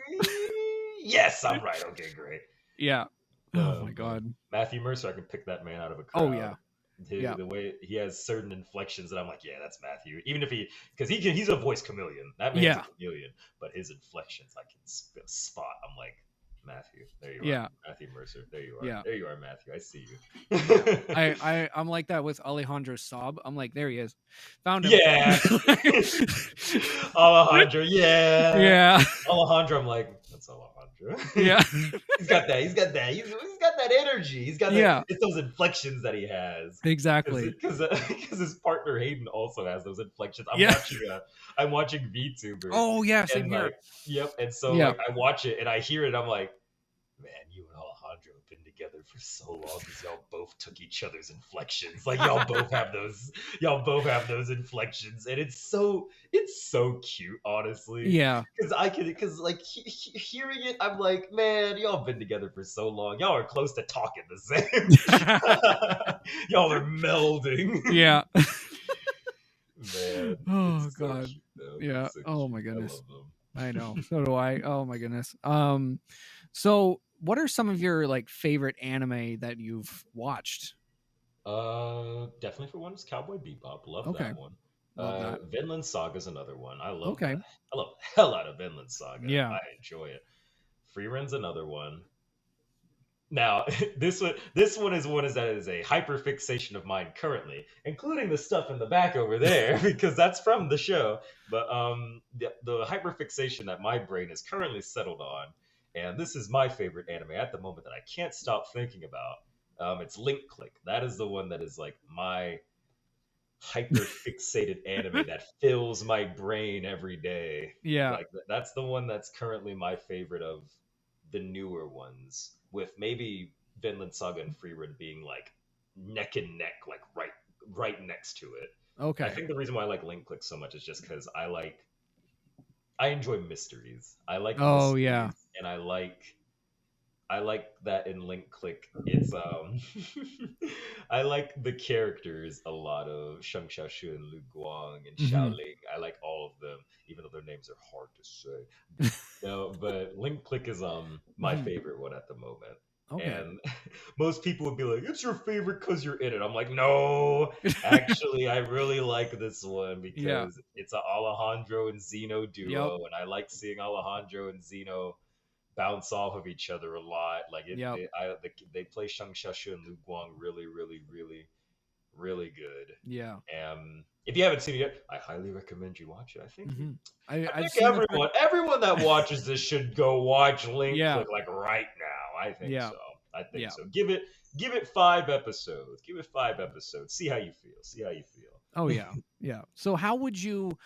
Yes, I'm right. Okay, great. Yeah. Oh my Man. God. Matthew Mercer, I can pick that man out of a Oh crowd. yeah. Yeah. The way he has certain inflections that I'm like, yeah, that's Matthew. Even if because he's a voice chameleon. That man's a Yeah. chameleon, but his inflections I can spot. I'm like, Matthew, there you are, Yeah. Matthew Mercer. There you are. Yeah. There you are, Matthew. I see you. I'm like that with Alejandro Saab. I'm like, there he is. Found him. Yeah. Alejandro, yeah. Yeah. Alejandro, I'm like, that's Alejandro. Yeah. He's got that. He's got that energy. He's got that. Yeah. It's those inflections that he has. Exactly. Because his partner Hayden also has those inflections. Yeah. I'm watching VTuber. Oh yeah, same and here. like, yep. And so Yeah. like I watch it and I hear it. I'm like, man, you and Alejandro have been together for so long because y'all both took each other's inflections. Like y'all both have those. Y'all both have those inflections, and it's so cute, honestly. Yeah. Because like hearing it, I'm like, man, y'all been together for so long. Y'all are close to talking the same. Y'all are melding. Yeah. Man. Oh it's so God. cute, though. Yeah. It's so Oh cute. my I goodness. love them. I know. So do I. Oh my goodness. So what are some of your like favorite anime that you've watched? Definitely for one is Cowboy Bebop. Love Okay. that one. Love that. Vinland Saga is another one. I love Okay. that. I love the hell out of Vinland Saga. Yeah. I enjoy it. Freerun's another one. Now, this one that is a hyper fixation of mine currently, including the stuff in the back over there, because that's from the show. But the hyper fixation that my brain is currently settled on, and this is my favorite anime at the moment that I can't stop thinking about. It's Link Click. That is the one that is like my hyper fixated anime that fills my brain every day. Yeah. Like that's the one that's currently my favorite of the newer ones, with maybe Vinland Saga and Freerun being like neck and neck, like right next to it. Okay. I think the reason why I like Link Click so much is just because I enjoy mysteries. I like Oh, mysteries, yeah. and I like I like that in Link Click. It's I like the characters a lot of Sheng Xiaoshu and Lu Guang and Mm-hmm. Xiaoling. I like all of them, even though their names are hard to say. No, but Link Click is my Mm-hmm. favorite one at the moment. Okay. And most people would be like, "It's your favorite because you're in it." I'm like, "No, actually, I really like this one Yeah. because it's a Alejandro and Zeno Yep. duo, and I like seeing Alejandro and Zeno bounce off of each other a lot. Like Yep. they play Shang Xiaoshu and Lu Guang really, really, really, really good. Yeah. And if you haven't seen it yet, I highly recommend you watch it. Mm-hmm. I I've think seen the first. everyone that watches this should go watch Link Yeah. Click like right now. I think Yeah. so. I think Yeah. so. Give it 5 episodes. Give it 5 episodes. See how you feel. See how you Oh feel. yeah. Yeah. So how would you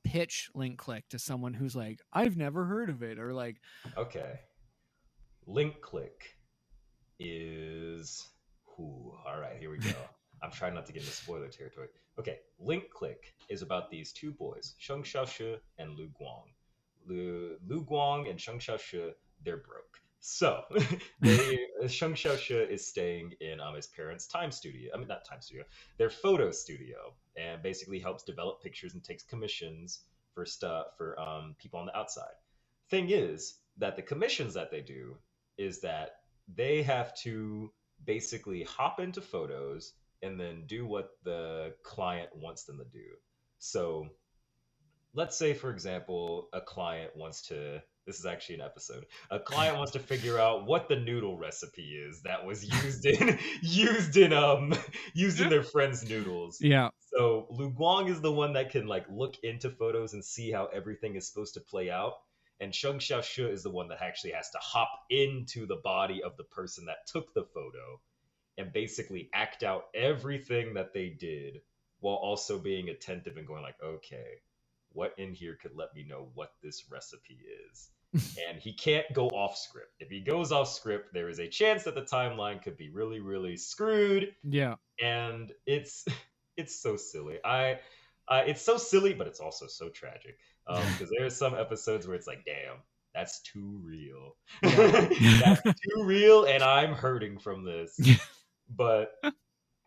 pitch Link Click to someone who's like, I've never heard of it, or like, Okay. Link Click is. Ooh, all right, here we go. I'm trying not to get into spoiler territory. Okay, Link Click is about these two boys, Sheng Xiaoshu and Lu Guang. Lu Guang and Sheng Xiaoshu, they're broke. So they Sheng Xiaoshu is staying in his parents' time studio. I mean, not time studio, their photo studio, and basically helps develop pictures and takes commissions for stuff for people on the outside. Thing is that the commissions that they do is that they have to basically hop into photos and then do what the client wants them to do. So let's say, for example, a client wants to. This is actually an episode. A client wants to figure out what the noodle recipe is that was used in used in their friend's noodles. yeah. So Lu Guang is the one that can like look into photos and see how everything is supposed to play out. And Sheng Xiaoshu is the one that actually has to hop into the body of the person that took the photo and basically act out everything that they did while also being attentive and going like, okay, what in here could let me know what this recipe is? And he can't go off script. If he goes off script, there is a chance that the timeline could be really, really screwed. Yeah. And it's it's so silly. It's so silly, but it's also so tragic. Because there are some episodes where it's like, damn, that's too real. Yeah. That's too real, and I'm hurting from this. But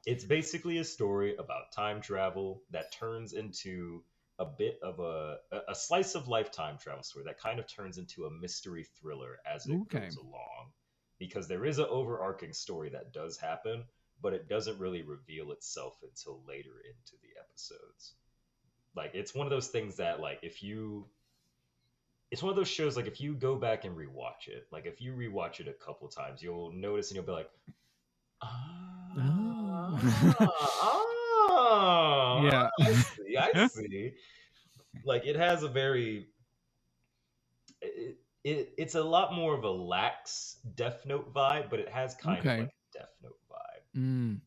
it's basically a story about time travel that turns into a bit of a slice of life time travel story that kind of turns into a mystery thriller as it Okay. goes along, because there is an overarching story that does happen, but it doesn't really reveal itself until later into the episodes. Like it's one of those things that like if you it's one of those shows like if you go back and rewatch it, like if you rewatch it a couple times, you'll notice and you'll be like, Oh. yeah. I see. I see. Like it has a very it's a lot more of a lax Death Note vibe, but it has kind of okay. like a Death Note vibe. Mm.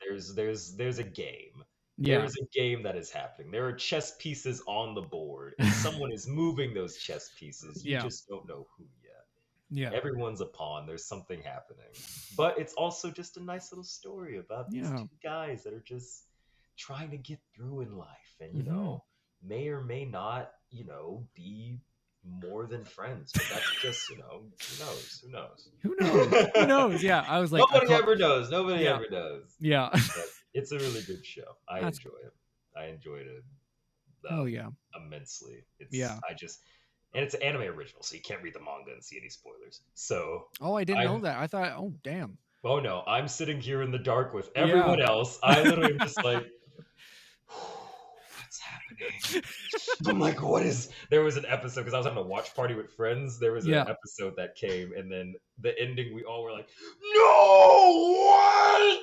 There's a game. There Yeah. is a game that is happening. There are chess pieces on the board, and someone is moving those chess pieces. You yeah. just don't know who yet. Yeah. Everyone's a pawn. There's something happening. But it's also just a nice little story about these Yeah. two guys that are just trying to get through in life and, Mm-hmm. may or may not, be more than friends. But that's just, who knows? Who knows? Who knows? Who knows? Yeah. I was like, I Nobody caught. ever knows. Nobody Yeah. ever knows. Yeah. But it's a really good show. I That's enjoy it. I enjoyed it hell yeah. immensely. Yeah. And it's an anime original, so you can't read the manga and see any spoilers. So Oh, I didn't know I that. I thought, oh damn. oh no, I'm sitting here in the dark with Yeah. everyone else. I literally am just like, what's happening? I'm like, what is? There was an episode because I was having a watch party with friends. There was an Yeah. episode that came, and then the ending, we all were like, no, what?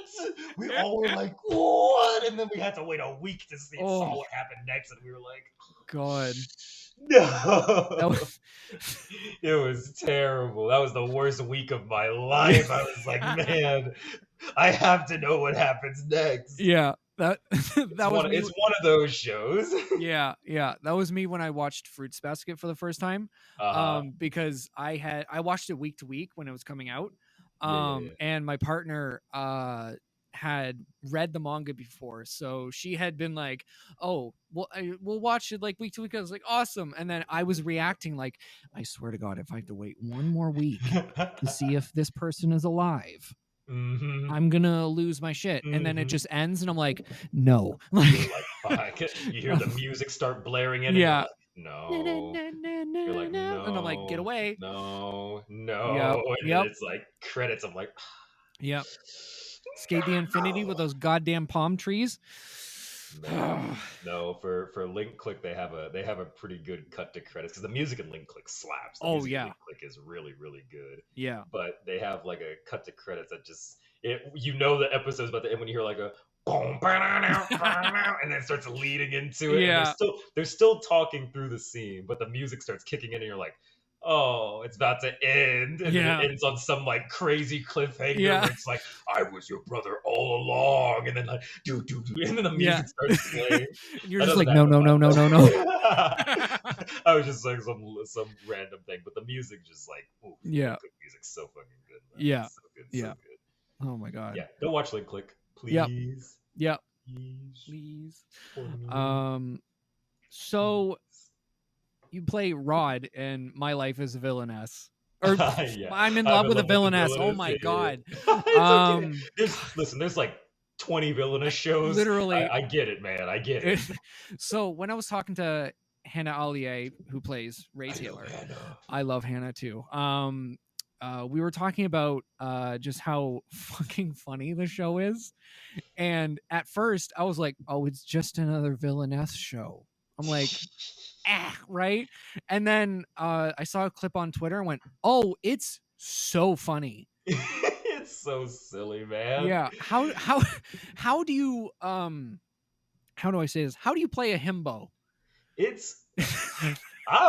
We all were like, what? And then we had to wait a week to see saw Oh what happened next, and we were like, God. That no. was, It was terrible. That was the worst week of my life. I was like, man, I have to know what happens next. yeah. That It's that was me. it's one of those shows. Yeah, yeah. That was me when I watched Fruits Basket for the first time. Uh-huh. Because I watched it week to week when it was coming out. Yeah, yeah, yeah. And my partner had read the manga before, so she had been like, "Oh, well, we'll watch it like week to week." I was like, "Awesome!" And then I was reacting like, "I swear to God, if I have to wait one more week to see if this person is alive, Mm-hmm. I'm gonna lose my shit." And then it Mm-hmm. just ends, and I'm like, "No!" You're Like, like, fuck. You hear the music start blaring in, and you're yeah, like, no. You're like, and I'm like, "Get no, away!" no, Yep, no. And then yep, it's like credits. I'm like, yep. Skate the infinity with no. those goddamn palm trees. Man, no, for Link Click they have a pretty good cut to credits because the music in Link Click slaps. The Oh music in yeah, Link Click is really really good, yeah, but they have like a cut to credits that just the episode's about to end when you hear like a boom, ba-da-now, ba-da-now, and then it starts leading into it, and they're yeah, still talking through the scene, but the music starts kicking in, and you're like, oh, it's about to end, and then it yeah, ends on some like crazy cliffhanger yeah, where it's like, I was your brother all along, and then like do, and then the yeah. music starts playing. And you're That just doesn't like, no, happen no, no, no, no, no. in my I was just saying some random thing, but the music just like, oof, Yeah, Link Click music's so fucking good, man. yeah, It's so good, so yeah. good. Oh my god. Yeah, go watch Link Click, Yep, please, yep. please, Please. for me, Um. please. So you play Rod in My Life as a Villainess, or Yeah, I'm in I'm love in with a love with the villainess. Oh villainous. my Yeah, yeah. god. It's okay. God, There's like 20 villainous shows. literally. I get it, man. I get it. So when I was talking to Hannah Allier, who plays Ray I love Taylor, Hannah. I love Hannah too. We were talking about just how fucking funny the show is, and at first I was like, "Oh, it's just another villainess show." I'm like, "Ah, right." And then I saw a clip on Twitter and went, "Oh, it's so funny." It's so silly, man. Yeah. How do you how do I say this? How do you play a himbo? It's I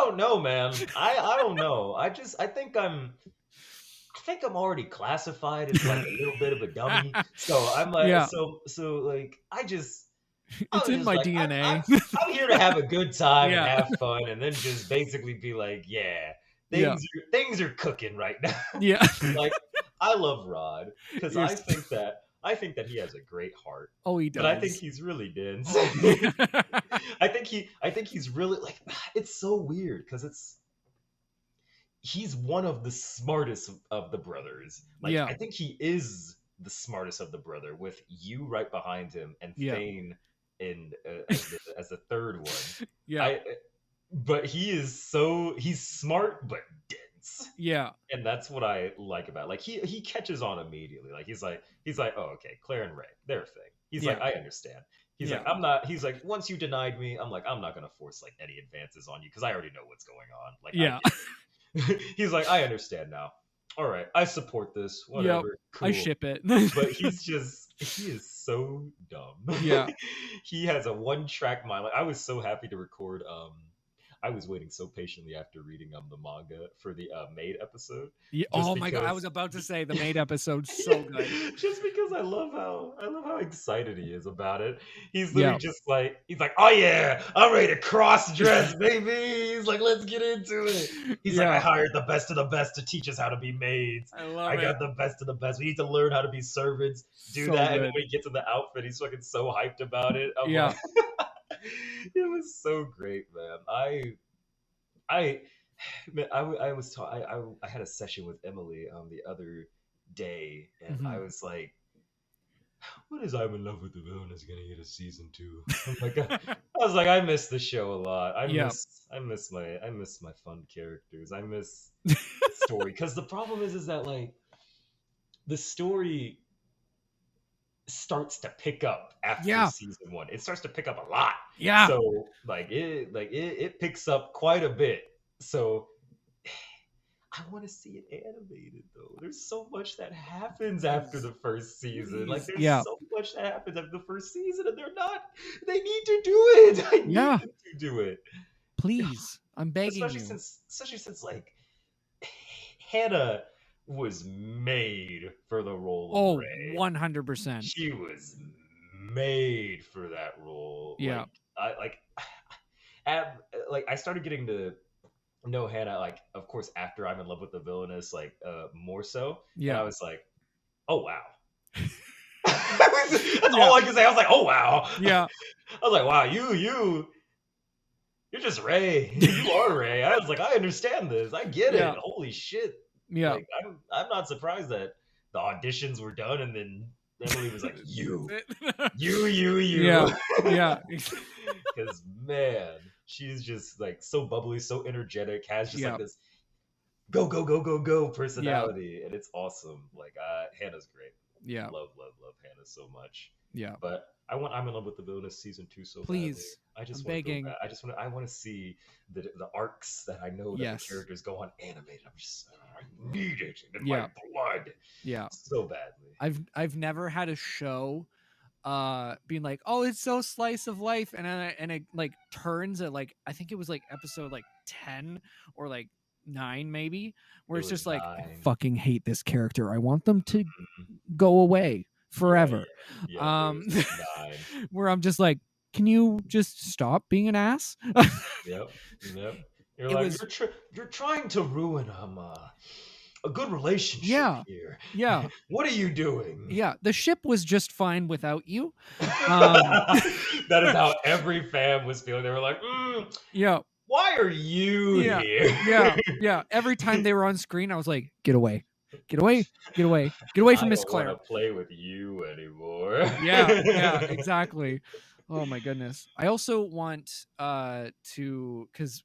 don't know, man. I don't know. I think I'm already classified as like a little bit of a dummy. So I'm like Yeah, so like I it's was in just my like DNA. I'm here to have a good time and Yeah, have fun and then just basically be like, yeah, yeah, things are cooking right now. yeah. Like I love Rod because You're I think that he has a great heart, oh, he but I think does. he's really dense. Oh, yeah. I think he's really like it's so weird because he's one of the smartest of the brothers. Like Yeah, I think he is the smartest of the brother with you right behind him and yeah, Thane in as the third one. yeah, I but he's smart but dense. yeah, And that's what I like about it. Like he catches on immediately. Like he's like, oh okay, Claire and Ray, they're a thing. He's like, yeah, I understand. He's like, yeah, I'm not. He's like, once you denied me, I'm like, I'm not gonna force like any advances on you because I already know what's going on. Like I yeah. get it. He's like, I understand now. All right, I support this. Yep. Whatever, I cool. ship it. But he is so dumb. Yeah. He has a one track mind. Like I was so happy to record. I was waiting so patiently after reading the manga for the Maid episode, Yeah. just Oh my god, I was because about to say the maid episode's so yeah, good. just because I love how excited he is about it. He's literally Yeah, just like he's like, oh yeah, I'm ready to cross dress, baby. He's like, let's get into it. He's like, I yeah. hired the best of the best to teach us how to be maids. I love I it. got the best of the best. We need to learn how to be servants. Do So that, and then good. when he gets in the outfit, he's fucking so hyped about it. I'm Yeah. like, it was so great, man. I man, I was I had a session with Emily the other day, and Hmm. I was like, "When is I'm in love with the villain is gonna get a season two?" I'm like, I was like, I miss the show a lot. Yeah. I miss my fun characters. I miss story because the problem is that like the story starts to pick up after Yeah. season one. It starts to pick up a lot. Yeah. So it picks up quite a bit. So I want to see it animated though. There's so much that happens after Please. the first season. Like Please. there's Yeah. so much that happens after the first season, and they're not. They need to do it. I need Yeah. them to do it. Please. I'm begging you. Especially since like Hannah was made for the role of Oh, Ray. 100%. She was made for that role. Yeah. Like I started getting to know Hannah, like of course after I'm in love with the villainess, like more so. And Yeah. I was like, oh wow. That's all Yeah. I can say. I was like, oh wow. Yeah. I was like, wow, you're just Ray. You are Ray. I was like, I understand this. I get Yeah. it. Holy shit. Yeah. Like I'm not surprised that the auditions were done and then Emily was like, That's you, it. you. Yeah. Yeah. Because man, she's just like so bubbly, so energetic, has just like Yeah. this go, go, go, go, go Yeah. personality. And it's awesome. Like Hannah's great. Yeah. Love, love, love Hannah so much. Yeah. But I'm in love with the Villainous season 2 so badly. Please. I I'm just want to go begging. back. I want to see the arcs that I know that the Yes. characters go on animated. I need it in my Yeah. blood Yeah. so badly. I've never had a show being like, oh, it's so slice of life, and it like turns at like, I think it was like episode like 10 or like 9 maybe, where It it's was just like, I 9. fucking hate this character, I want them to Mhm. go away Yeah, forever. yeah. It was 9. Where I'm just like, can you just stop being an ass? Yep, yep. You're It like was, you're trying to ruin a good relationship yeah, here. yeah, What are you doing? yeah, the ship was just fine without you. um That is how every fan was feeling. They were like, yeah, why are you yeah, here? yeah, yeah, every time they were on screen I was like, get away, get away, get away, get away from I Miss don't want Claire. to play with you anymore. Yeah, yeah, exactly. Oh my goodness. I also want to, because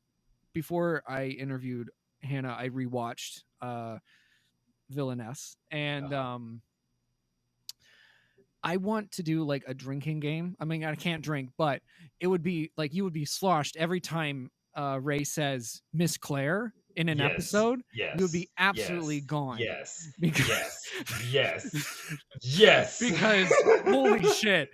before I interviewed Hannah, I rewatched Villainess, and Uh-huh. I want to do like a drinking game. I mean, I can't drink, but it would be like you would be sloshed every time Ray says Miss Claire in an Yes, episode. You would yes, be absolutely yes, gone yes, because yes, yes, yes. because holy shit.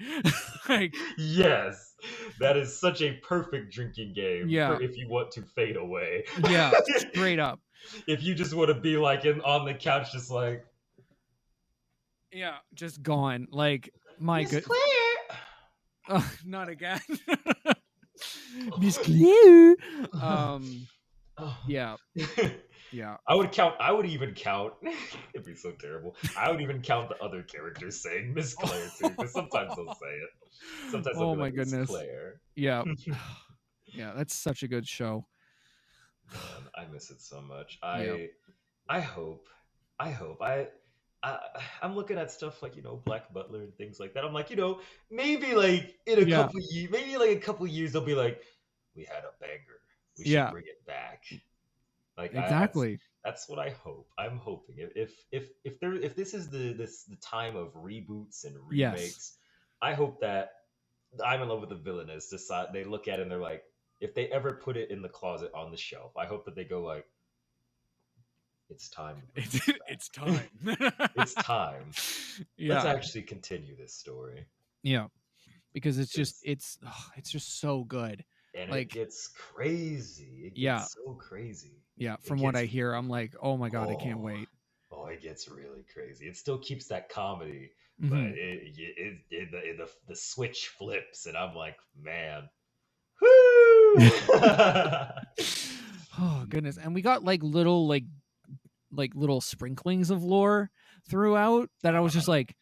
Like, Yes, that is such a perfect drinking game yeah, for if you want to fade away. yeah, straight up. If you just want to be like on the couch, just like Yeah, just gone. Like, my Miss good, Claire. not again. Miss Claire. Oh. Yeah, yeah. I would count. I would even count. It'd be so terrible. I would even count the other characters saying Miss Claire too, because sometimes they'll say it. Sometimes they'll Oh be my like Miss goodness. Claire. Yeah. Yeah, that's such a good show. Man, I miss it so much. Yeah. I hope. I hope. I I'm looking at stuff like Black Butler and things like that. I'm like maybe like in a Yeah. couple years, maybe like a couple years they'll be like, we had a banger. We should Yeah. bring it back. Like Exactly. that's what I hope. I'm hoping if this is the time of reboots and Yes. remakes, I hope that I'm in love with the Villainous decide they look at it and they're like, if they ever put it in the closet on the shelf, I hope that they go like, it's time to bring It's this it's back. time. It's time. Let's Yeah. actually continue this story. Yeah. Because it's just 'Cause- it's just so good. and it Like, gets crazy. It yeah. gets so crazy. Yeah, It from what gets I hear, I'm like, "Oh my god, I can't oh wait." oh, it gets really crazy. It still keeps that comedy, but Mhm. the switch flips, and I'm like, man, whoo! Oh goodness. And we got like little like little sprinklings of lore throughout that I was just like,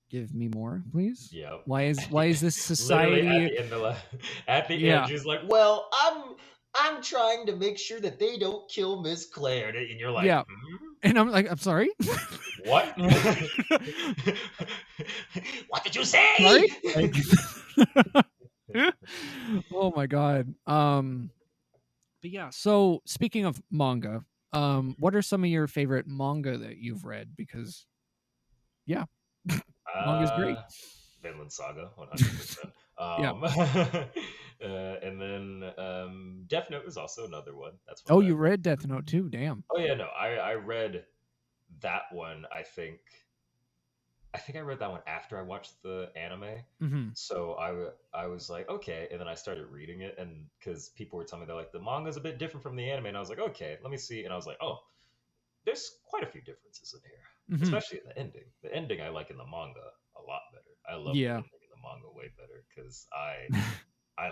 give me more, please. Yep. Why is this Literally at society? the end of at the end, Yeah. she's like, "Well, I'm trying to make sure that they don't kill Miss Claire," and you're like, Yeah. hmm? And I'm like, I'm sorry. What? What did you say? Sorry? Like, oh my god. But yeah, so speaking of manga, what are some of your favorite manga that you've read? Because yeah, manga's great. Uh, Vinland Saga, 100%. Yeah. And then Death Note is also another one. That's one Oh, that. you read Death Note too? Damn. Oh yeah, no, I read that one. I think I read that one after I watched the anime. Hmm. So I was like, okay, and then I started reading it, and because people were telling me they're like the manga's a bit different from the anime, and I was like, okay, let me see, and I was like, oh, there's quite a few differences in here, Hmm. especially in the ending. The ending I like in the manga a lot better. I love the Yeah. ending in the manga way better because I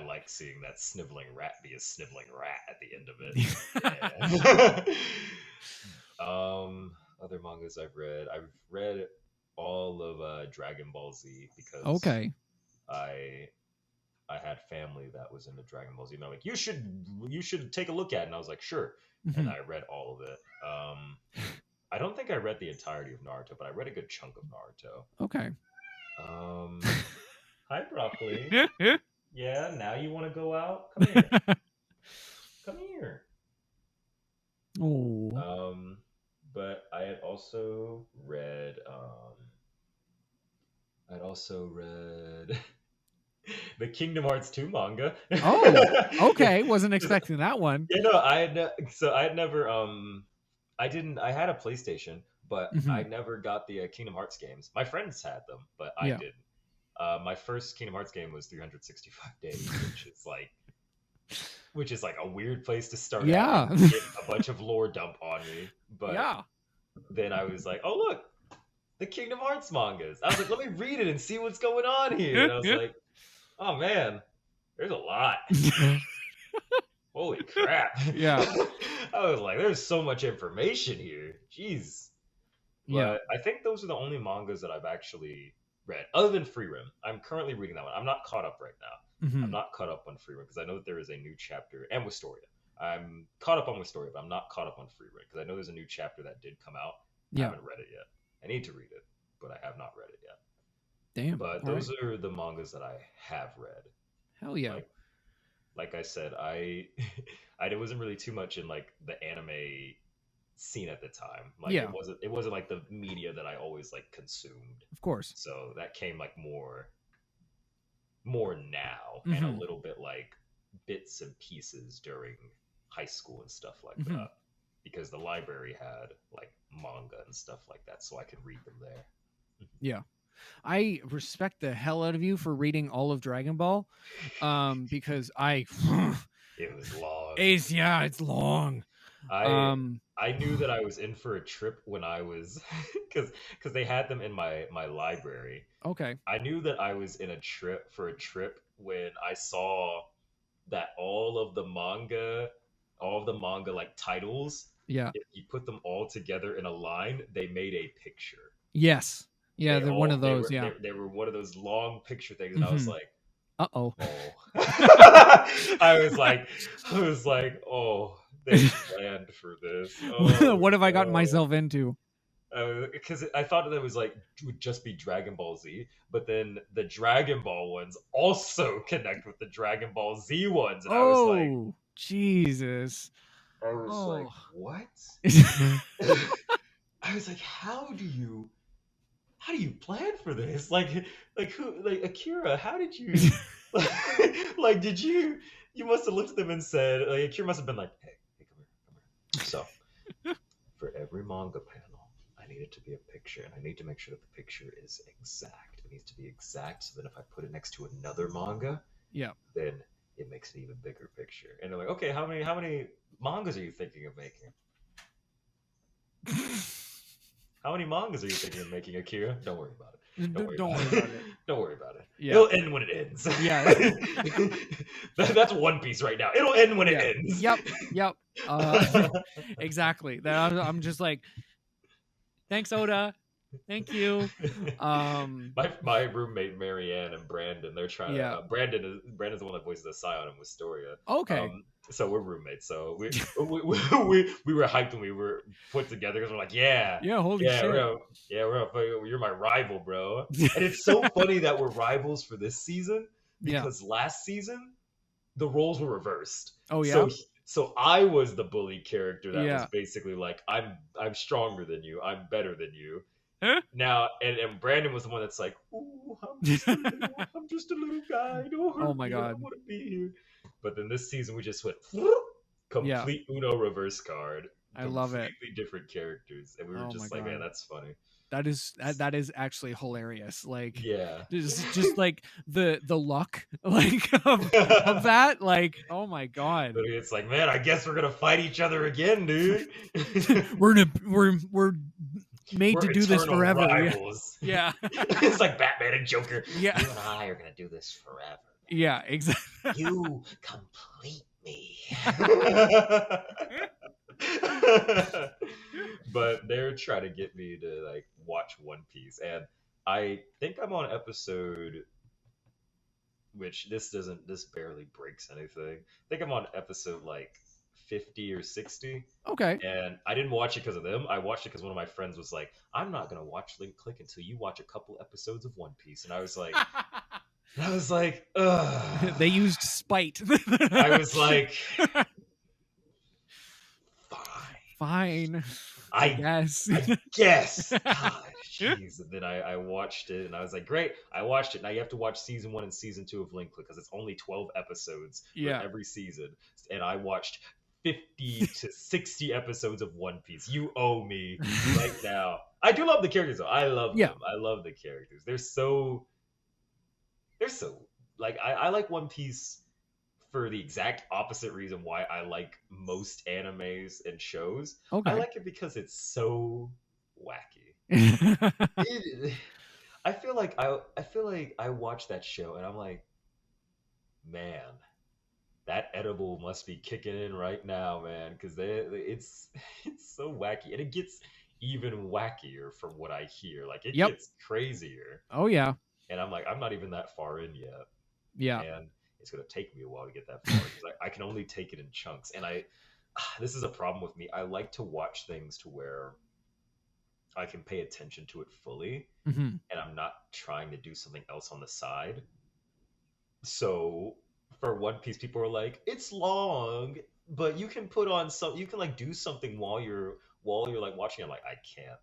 like seeing that sniveling rat be a sniveling rat at the end of it. Yeah. Other mangas I've read all of Dragon Ball Z because Okay. I I had family that was into Dragon Ball Z. And they're like, you should take a look at it. And I was like, sure. And Mhm. I read all of it. I don't think I read the entirety of Naruto, but I read a good chunk of Naruto. Okay. Um, Hi, broccoli. Yeah, now you want to go out? Come here. Come here. Oh. Um, but I had also read. I'd also read the Kingdom Hearts 2 manga. Oh. Okay. Wasn't expecting that one. You know, I had never I didn't I had a PlayStation, but Hmm. I never got the Kingdom Hearts games. My friends had them, but I Yeah. didn't. My first Kingdom Hearts game was 365 Days, which is like a weird place to start at Yeah. and get a bunch of lore dump on me. But Yeah. then I was like, oh look, the Kingdom Hearts mangas. I was like, let me read it and see what's going on here. And I was like, oh man, there's a lot. Holy crap. Yeah. I was like, there's so much information here. Jeez. Yeah. But I think those are the only mangas that I've actually read, other than Free Rim. I'm currently reading that one. I'm not caught up right now. I'm Hmm. not caught up on Free Rim because I know that there is a new chapter, and Wistoria. I'm caught up on Wistoria, but I'm not caught up on Free Rim because I know there's a new chapter that did come out. I Yeah. haven't read it yet. I need to read it, but I have not read it yet. Damn. But All right. those are the mangas that I have read. Hell yeah. Like I said, I wasn't really too much in like the anime scene at the time. Like Yeah. it wasn't like the media that I always like consumed. Of course. So that came like more now and a Hmm. little bit like bits and pieces during high school and stuff like Hmm. that. Because the library had like manga and stuff like that, so I could read them there. Yeah. I respect the hell out of you for reading all of Dragon Ball. Because I It was long. it's long. I Um I knew that I was in for a trip when I was because they had them in my library. okay. I knew that I was in a trip when I saw that all of the manga like titles, Yeah. if you put them all together in a line, they made a picture. Yes. Yeah, They they're one all of those, yeah. they were one of those long picture things, and I was Hmm. like, Uh-oh. oh, I was like, oh, they planned for this. Oh What have I gotten no. myself into? Because I thought that it was like would just be Dragon Ball Z, but then the Dragon Ball ones also connect with the Dragon Ball Z ones, and Oh, Jesus. I was like, Oh. what? I was like, how do you plan for this? Like who, like Akira? How did you, like, did you must have looked at them and said, like, Akira must have been like, hey, come here. So for every manga panel, I need it to be a picture, and I need to make sure that the picture is exact. It needs to be exact, so that if I put it next to another manga, Yeah. then it makes an even bigger picture. And they're like, okay, how many mangas are you thinking of making? How many mangas are you thinking of making, Akira? Don't worry about it. Don't worry about it. Don't worry about it. Yeah. It'll end when it ends. Yeah. That's One Piece right now. It'll end when it Yeah. ends. Yep. Exactly. That I'm just like, thanks, Oda. Thank you. My roommate Marianne and Brandon, they're trying Yeah. to. Brandon's the one that voices the Scion in Wistoria. Okay. So we're roommates. So we were hyped when we were put together because we're like, yeah, Yeah, holy yeah, shit. you're my rival, bro. And it's so funny that we're rivals for this season Yeah. because last season the roles were reversed. Oh yeah. So I was the bully character that Yeah. was basically like, I'm stronger than you, I'm better than you. Huh? Now and Brandon was the one that's like, ooh, I'm just a little guy. Don't hurt Oh my me. God. I want to be here. But then this season we just went Yeah. complete Uno reverse card. I love it. Completely different characters, and we were Oh just my like, God. man, that's funny. That is actually hilarious. Like, Yeah. just like the luck like of that. Like, oh my God. But it's like, man, I guess we're gonna fight each other again, dude. we're made We're to do this eternal forever. rivals. Yeah. It's like Batman and Joker. Yeah. You and I are gonna do this forever. Yeah, exactly. You complete me. but they're trying to get me to like watch One Piece, and I think I'm on episode, which this barely breaks anything. I think I'm on episode like 50 or 60. Okay. And I didn't watch it because of them. I watched it because one of my friends was like, "I'm not gonna watch Link Click until you watch a couple episodes of One Piece." And I was like, ugh. They used spite. I was like, fine. Fine. I I guess. I guess. God, jeez. And then I watched it and I was like, great. I watched it. Now you have to watch season 1 and season 2 of Link Click because it's only 12 episodes for Yeah. every season. And I watched 50 to 60 episodes of One Piece. You owe me right now. I do love the characters though. I love Yeah. them. I love the characters. They're so like I like One Piece for the exact opposite reason why I like most animes and shows. I Okay. like it because it's so wacky. It, I feel like I watch that show and I'm like, man, that edible must be kicking in right now, man, because it's it's so wacky and it gets even wackier from what I hear. Like it Yep. gets crazier, Oh yeah. and I'm like, I'm not even that far in yet, Yeah. and it's gonna take me a while to get that far because I can only take it in chunks, and I this is a problem with me. I like to watch things to where I can pay attention to it fully, Hmm. and I'm not trying to do something else on the side. So for One Piece, people are like, it's long, but you can put on some. You can like do something while you're like watching. I'm like, I can't.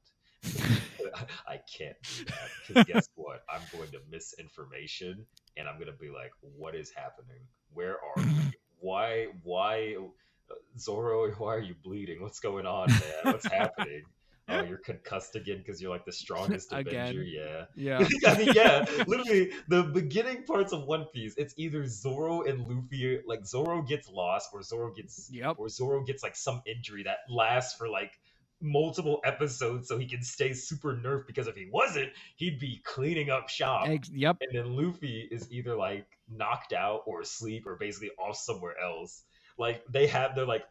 I can't do that because guess what? I'm going to miss information, and I'm going to be like, what is happening? Where are we? Why, Zoro? Why are you bleeding? What's going on, man? What's happening? Oh, you're concussed again because you're like the strongest Avenger. Again. Yeah. Yeah. I mean, yeah, literally the beginning parts of One Piece, it's either Zoro and Luffy, like Zoro gets lost, Yep. or Zoro gets like some injury that lasts for like multiple episodes, so he can stay super nerfed. Because if he wasn't, he'd be cleaning up shop. Yep. And then Luffy is either like knocked out or asleep or basically off somewhere else. Like they're like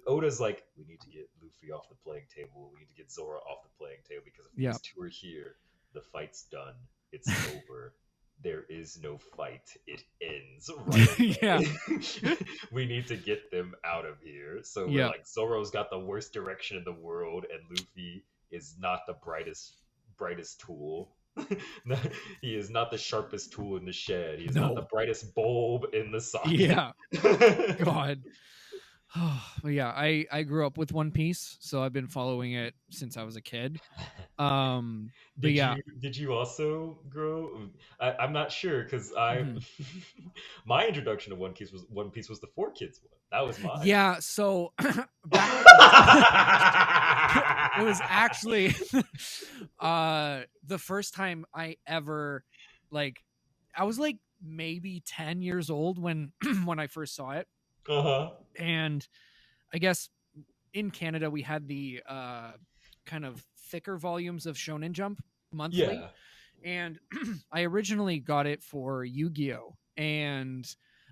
Oda's like, we need to get Luffy off the playing table. We need to get Zoro off the playing table because if Yeah. these two are here, the fight's done. It's over. There is no fight. It ends right Yeah. away. We need to get them out of here. So we're Yeah. like, Zoro's got the worst direction in the world, and Luffy is not the brightest tool. He is not the sharpest tool in the shed. He is not the No. brightest bulb in the socket. Yeah. God. Well, yeah, I grew up with One Piece, so I've been following it since I was a kid. But Did yeah. you also grow? I'm not sure because I Mhm. my introduction to One Piece was the Four Kids one. That was mine. Yeah, so back it was actually the first time I ever like I was like maybe 10 years old when when I first saw it. Uh-huh. And I guess in Canada we had the kind of thicker volumes of Shonen Jump monthly. Yeah. And I originally got it for Yu-Gi-Oh! And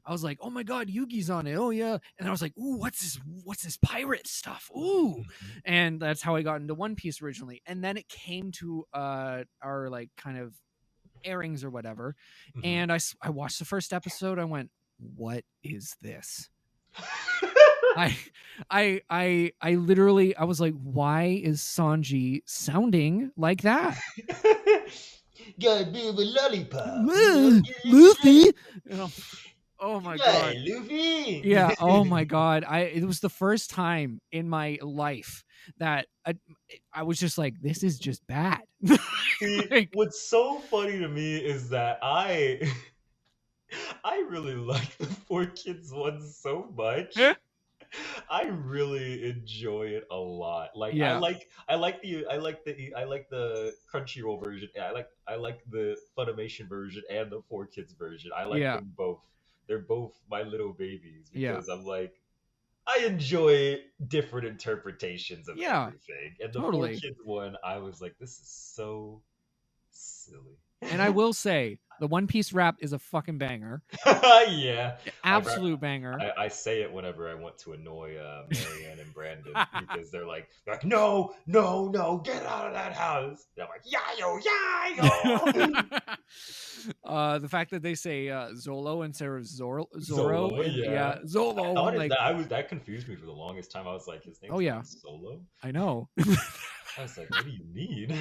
I was like, oh my god, Yugi's on it. Oh yeah. And I was like, ooh, what's this pirate stuff? Ooh. And that's how I got into One Piece originally. And then it came to our like kind of airings or whatever. Mhm. And I watched the first episode. I went, what is this? I literally I was like, why is Sanji sounding like that? Got a bit of a lollipop. Luffy. Oh my god. Hey, Luffy. Yeah. Oh my god. It was the first time in my life that I was just like, this is just bad. See, Like, what's so funny to me is that I really like the Four Kids one so much. I really enjoy it a lot. Like yeah. I like the Crunchyroll version. I like the Funimation version and the Four Kids version. I like Yeah. them both. They're both my little babies Yeah. because I'm like I enjoy different interpretations of Yeah. everything. And the Totally. Four Kids one, I was like, this is so silly. And I will say, the One Piece rap is a fucking banger. Yeah, like Absolute banger. I say it whenever I want to annoy Marianne and Brandon because they're like, no, no, no, get out of that house. And I'm like, yayo, yayo. The fact that they say Zolo instead of Zoro, Solo, and yeah, yeah. I Zolo. I'm thought like, that confused me for the longest time. I was like, his oh name's yeah, not Solo. I know. I was like, what do you mean?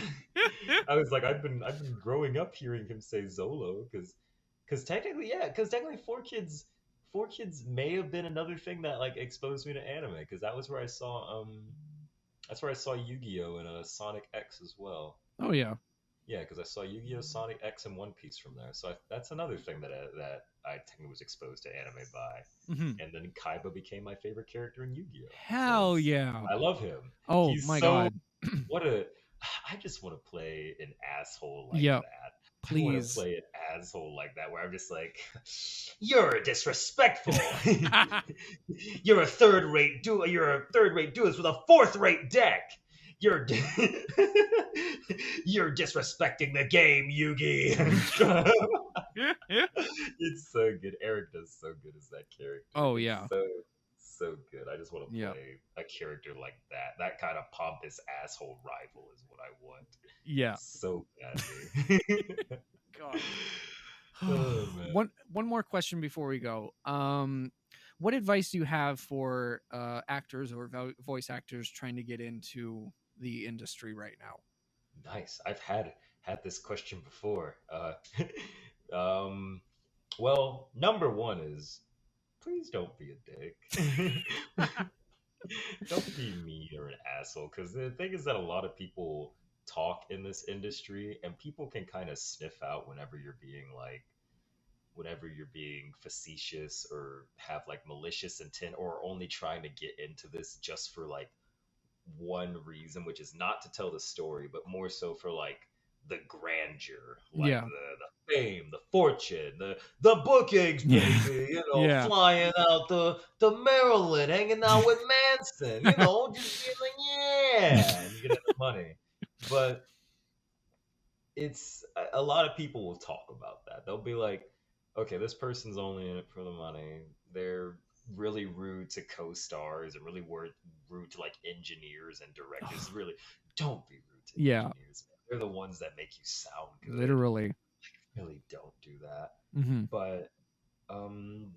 I was like, I've been growing up hearing him say Zolo because technically, yeah, because technically, four kids may have been another thing that like exposed me to anime because that was where I saw that's where I saw Yu-Gi-Oh and Sonic X as well. Oh yeah. Yeah, because I saw Yu-Gi-Oh, Sonic X, and One Piece from there. So that's another thing that I technically was exposed to anime by. Mhm. And then Kaiba became my favorite character in Yu-Gi-Oh Hell because yeah. I love him. Oh He's my so god. what a I just want to play an asshole like Yeah, that. I want to please. play an asshole like that where I'm just like, you're disrespectful. You're a third rate duel. You're a third rate duelist with a fourth rate deck. You're you're disrespecting the game, Yugi. It's so good. Eric does so good as that character. Oh It's yeah. so good. I just want to Yeah. play a character like that. That kind of pompous asshole rival is what I want Yeah. so badly. God. Oh man. One more question before we go. What advice do you have for actors or voice actors trying to get into the industry right now? Nice. I've had this question before. Um well, number one is please don't be a dick. Don't be mean or an asshole because the thing is that a lot of people talk in this industry and people can kind of sniff out whenever you're being facetious or have like malicious intent or only trying to get into this just for like one reason, which is not to tell the story, but more so for like the grandeur, like Yeah. the fame, the fortune, the bookings, baby. You know, Yeah. flying out the Maryland, hanging out with Manson. You know, just being like, yeah, and you get the money. But it's a lot of people will talk about that. They'll be like, okay, this person's only in it for the money. They're really rude to co-stars and really rude to like engineers and directors. Really, don't be rude to Yeah. engineers. They're the ones that make you sound good. Literally. Really, don't do that. Hmm. But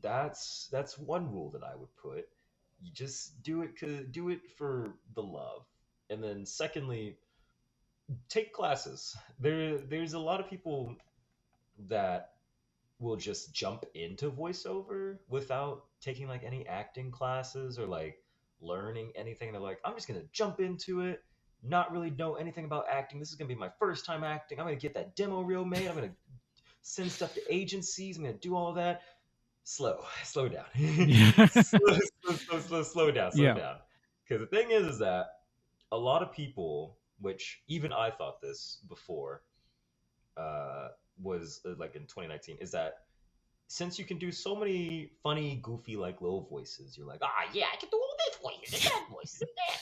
that's one rule that I would put. You just do it for the love. And then secondly, take classes. There's a lot of people that will just jump into voiceover without taking like any acting classes or like learning anything. They're like, I'm just gonna jump into it, not really know anything about acting. This is gonna be my first time acting. I'm gonna get that demo reel made. I'm gonna send stuff to agencies. I'm gonna do all of that. Slow down. Yeah. Slow Yeah. down. Because the thing is that a lot of people, which even I thought this before, uh, was like in 2019, is that since you can do so many funny, goofy, like low voices, you're like, ah, yeah, I can do all these voices and that voice and that.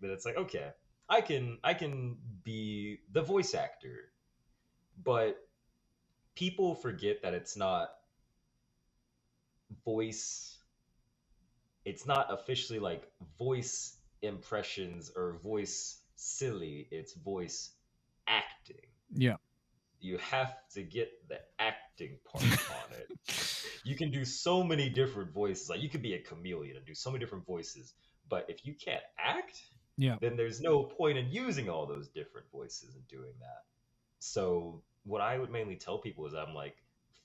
That it's like, okay, I can be the voice actor, but people forget that voice. It's not officially like voice impressions or voice silly. It's voice acting. Yeah. You have to get the acting part on it. You can do so many different voices. Like you could be a chameleon and do so many different voices. But if you can't act, Yeah. then there's no point in using all those different voices and doing that. So what I would mainly tell people is I'm like,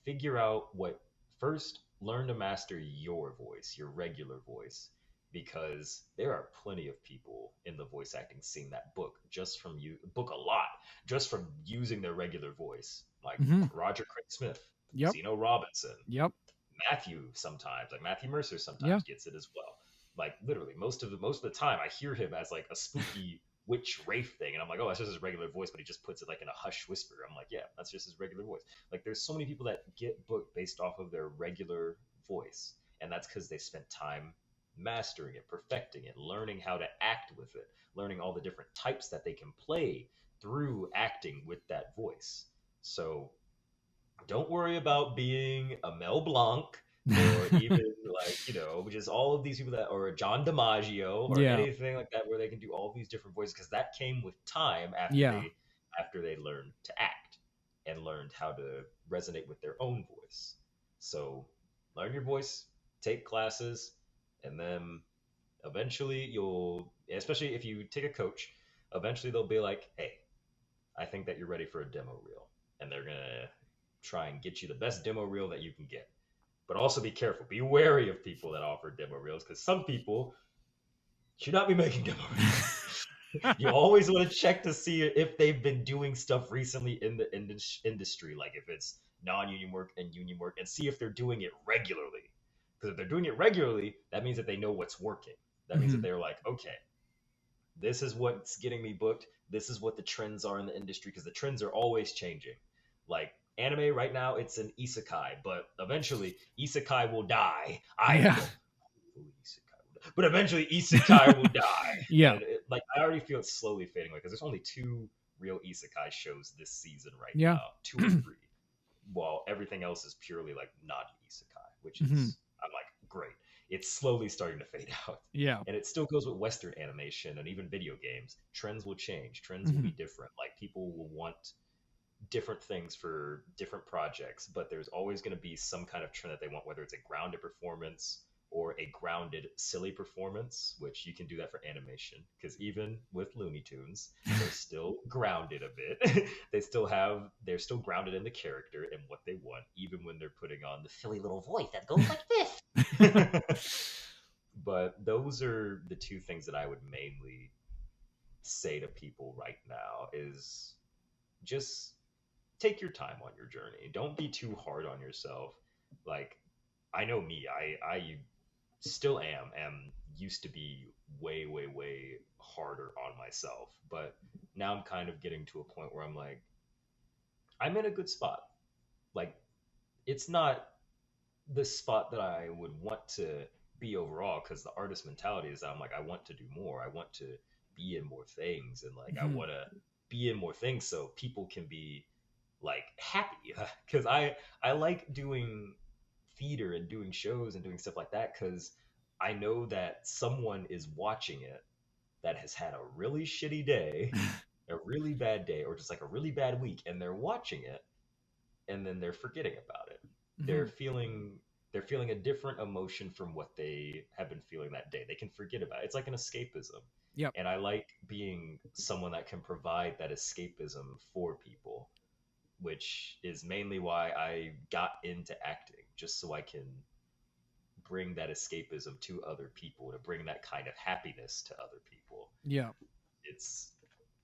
figure out what first learn to master your voice, your regular voice, because there are plenty of people in the voice acting scene that book a lot just from using their regular voice, like Hmm. Roger Craig Smith, Yep. Zeno Robinson, Yep. Matthew sometimes, like Matthew Mercer Yeah. sometimes gets it as well. Like literally most of the time I hear him as like a spooky witch wraith thing and I'm like, oh, that's just his regular voice, but he just puts it like in a hush whisper. I'm like, yeah, that's just his regular voice. Like there's so many people that get booked based off of their regular voice. And that's because they spent time mastering it, perfecting it, learning how to act with it, learning all the different types that they can play through acting with that voice. So don't worry about being a Mel Blanc or even like, just all of these people that, or a John DiMaggio or Yeah. anything like that, where they can do all these different voices, because that came with time Yeah. after they learned to act and learned how to resonate with their own voice. So learn your voice, take classes, and then eventually you'll, especially if you take a coach, eventually they'll be like, hey, I think that you're ready for a demo reel. And they're going to try and get you the best demo reel that you can get. But also be careful. Be wary of people that offer demo reels, because some people should not be making demo reels. You always want to check to see if they've been doing stuff recently in the industry, like if it's non-union work and union work, and see if they're doing it regularly. Because if they're doing it regularly, that means that they know what's working. That means that Hmm. they're like, okay, this is what's getting me booked. This is what the trends are in the industry, because the trends are always changing. Like anime right now, it's an isekai, but eventually isekai will die. I Yeah. well, but eventually isekai will die, Yeah. and like I already feel it's slowly fading away because there's only two real isekai shows this season right Yeah. now, two or three, while everything else is purely like not isekai, which Hmm. is I'm like great. It's slowly starting to fade out. Yeah. And it still goes with Western animation and even video games. Trends will change. Trends will be Hmm. different. Like people will want different things for different projects, but there's always going to be some kind of trend that they want, whether it's a grounded performance or a grounded silly performance, which you can do that for animation, because even with Looney Tunes, they're still grounded a bit. They're still grounded in the character and what they want, even when they're putting on the silly little voice that goes like this. But those are the two things that I would mainly say to people right now is just take your time on your journey. Don't be too hard on yourself. Like I know me, I still am used to be way way way harder on myself, but now I'm kind of getting to a point where I'm like I'm in a good spot. Like it's not the spot that I would want to be overall, because the artist mentality is that I'm like I want to do more. I want to be in more things, and like I Hmm. want to be in more things so people can be like happy, because I like doing theater and doing shows and doing stuff like that, because I know that someone is watching it that has had a really shitty day, a really bad day, or just like a really bad week, and they're watching it and then they're forgetting about it. They're Hmm. feeling they're feeling a different emotion from what they have been feeling that day. They can forget about it. It's like an escapism. Yep. And I like being someone that can provide that escapism for people, which is mainly why I got into acting, just so I can bring that escapism to other people, to bring that kind of happiness to other people. Yeah. it's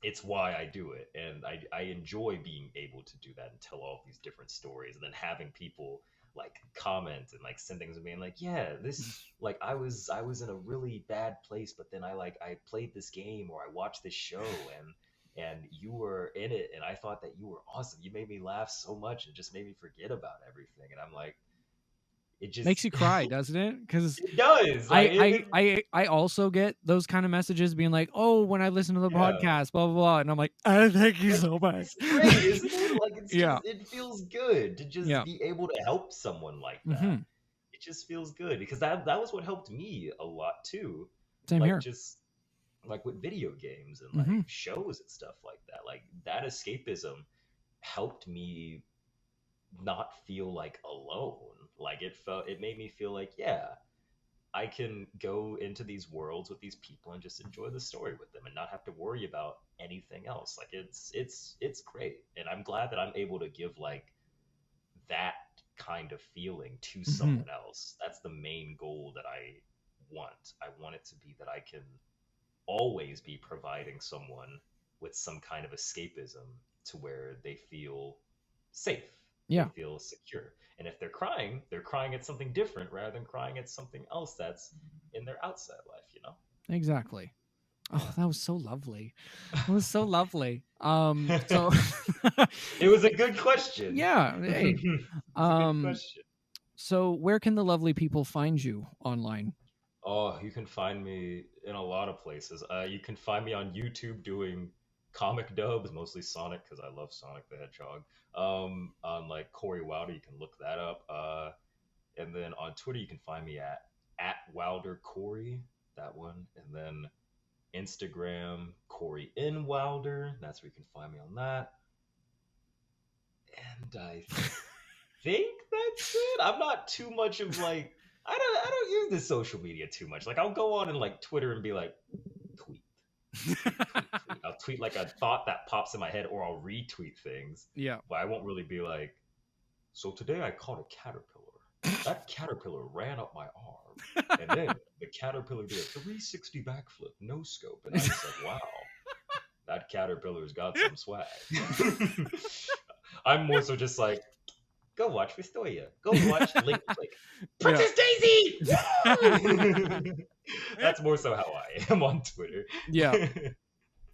it's why I do it, and I enjoy being able to do that and tell all of these different stories, and then having people like comment and like send things and being like, yeah, this, like I was in a really bad place, but then I played this game or I watched this show, and you were in it, and I thought that you were awesome. You made me laugh so much and just made me forget about everything. And I'm like, it Makes just you cry, doesn't it? Because it does like I, I it I I also get those kind of messages being like, "Oh, when I listen to the yeah. podcast, blah blah blah," and I'm like, "Oh, thank you Like so much." it's great, isn't it? Like it's Yeah. just it feels good to just Yeah. be able to help someone like that. Hmm. It just feels good, because that was what helped me a lot too. Same Like here. just like with video games and Hmm. like shows and stuff like that. Like that escapism helped me not feel like alone. Like it made me feel like, yeah, I can go into these worlds with these people and just enjoy the story with them and not have to worry about anything else. Like it's great. And I'm glad that I'm able to give like that kind of feeling to Hmm. someone else. That's the main goal that I want. I want it to be that I can always be providing someone with some kind of escapism to where they feel safe, they Yeah. feel secure. And if they're crying at something different rather than crying at something else that's in their outside life, you know? Exactly. Oh, that Yeah. was so lovely. It was so lovely. So It was a good question. yeah. Hey. It's a good Um. question. So where can the lovely people find you online? Oh, you can find me in a lot of places. You can find me on YouTube doing comic dubs, mostly Sonic because I love Sonic the Hedgehog. On like Corey Wilder, you can look that up. And then on Twitter, you can find me at Wilder Corey, that one, and then Instagram Corey N Wilder. That's where you can find me on that. And I think that's it. I'm not too much of like I don't use this social media too much. Like I'll go on and like Twitter and be like tweet, tweet. I'll tweet like a thought that pops in my head, or I'll retweet things. Yeah. But I won't really be like, so today I caught a caterpillar. That caterpillar ran up my arm, and then the caterpillar did a 360 backflip, no scope, and I said, "Wow, that caterpillar's got some swag." I'm more so just like, go watch Wistoria. Go watch Link Click. Princess Daisy! That's more so how I am on Twitter. Yeah.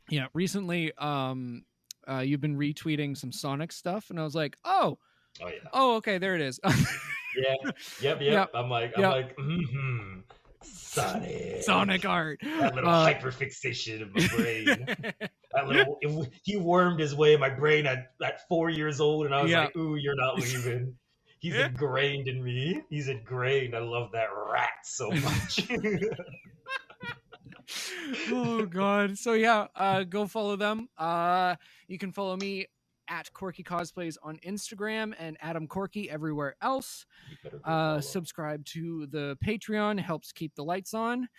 Yeah. Recently, you've been retweeting some Sonic stuff, and I was like, oh, Oh yeah. oh, okay, there it is. Yeah. Yep. Yep. I'm like, Yep. Sonic. Sonic art. That little hyperfixation of my brain. That little, he wormed his way in my brain at 4 years old, and I was Yeah. like, ooh, you're not leaving. He's ingrained in me. He's ingrained. I love that rat so much. Oh god. So yeah, go follow them. You can follow me at Corky Cosplays on Instagram and Adam Corky everywhere else. You better go follow. Subscribe to the Patreon, helps keep the lights on.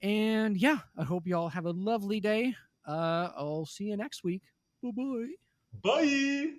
And yeah, I hope y'all have a lovely day. I'll see you next week. Bye-bye. Bye.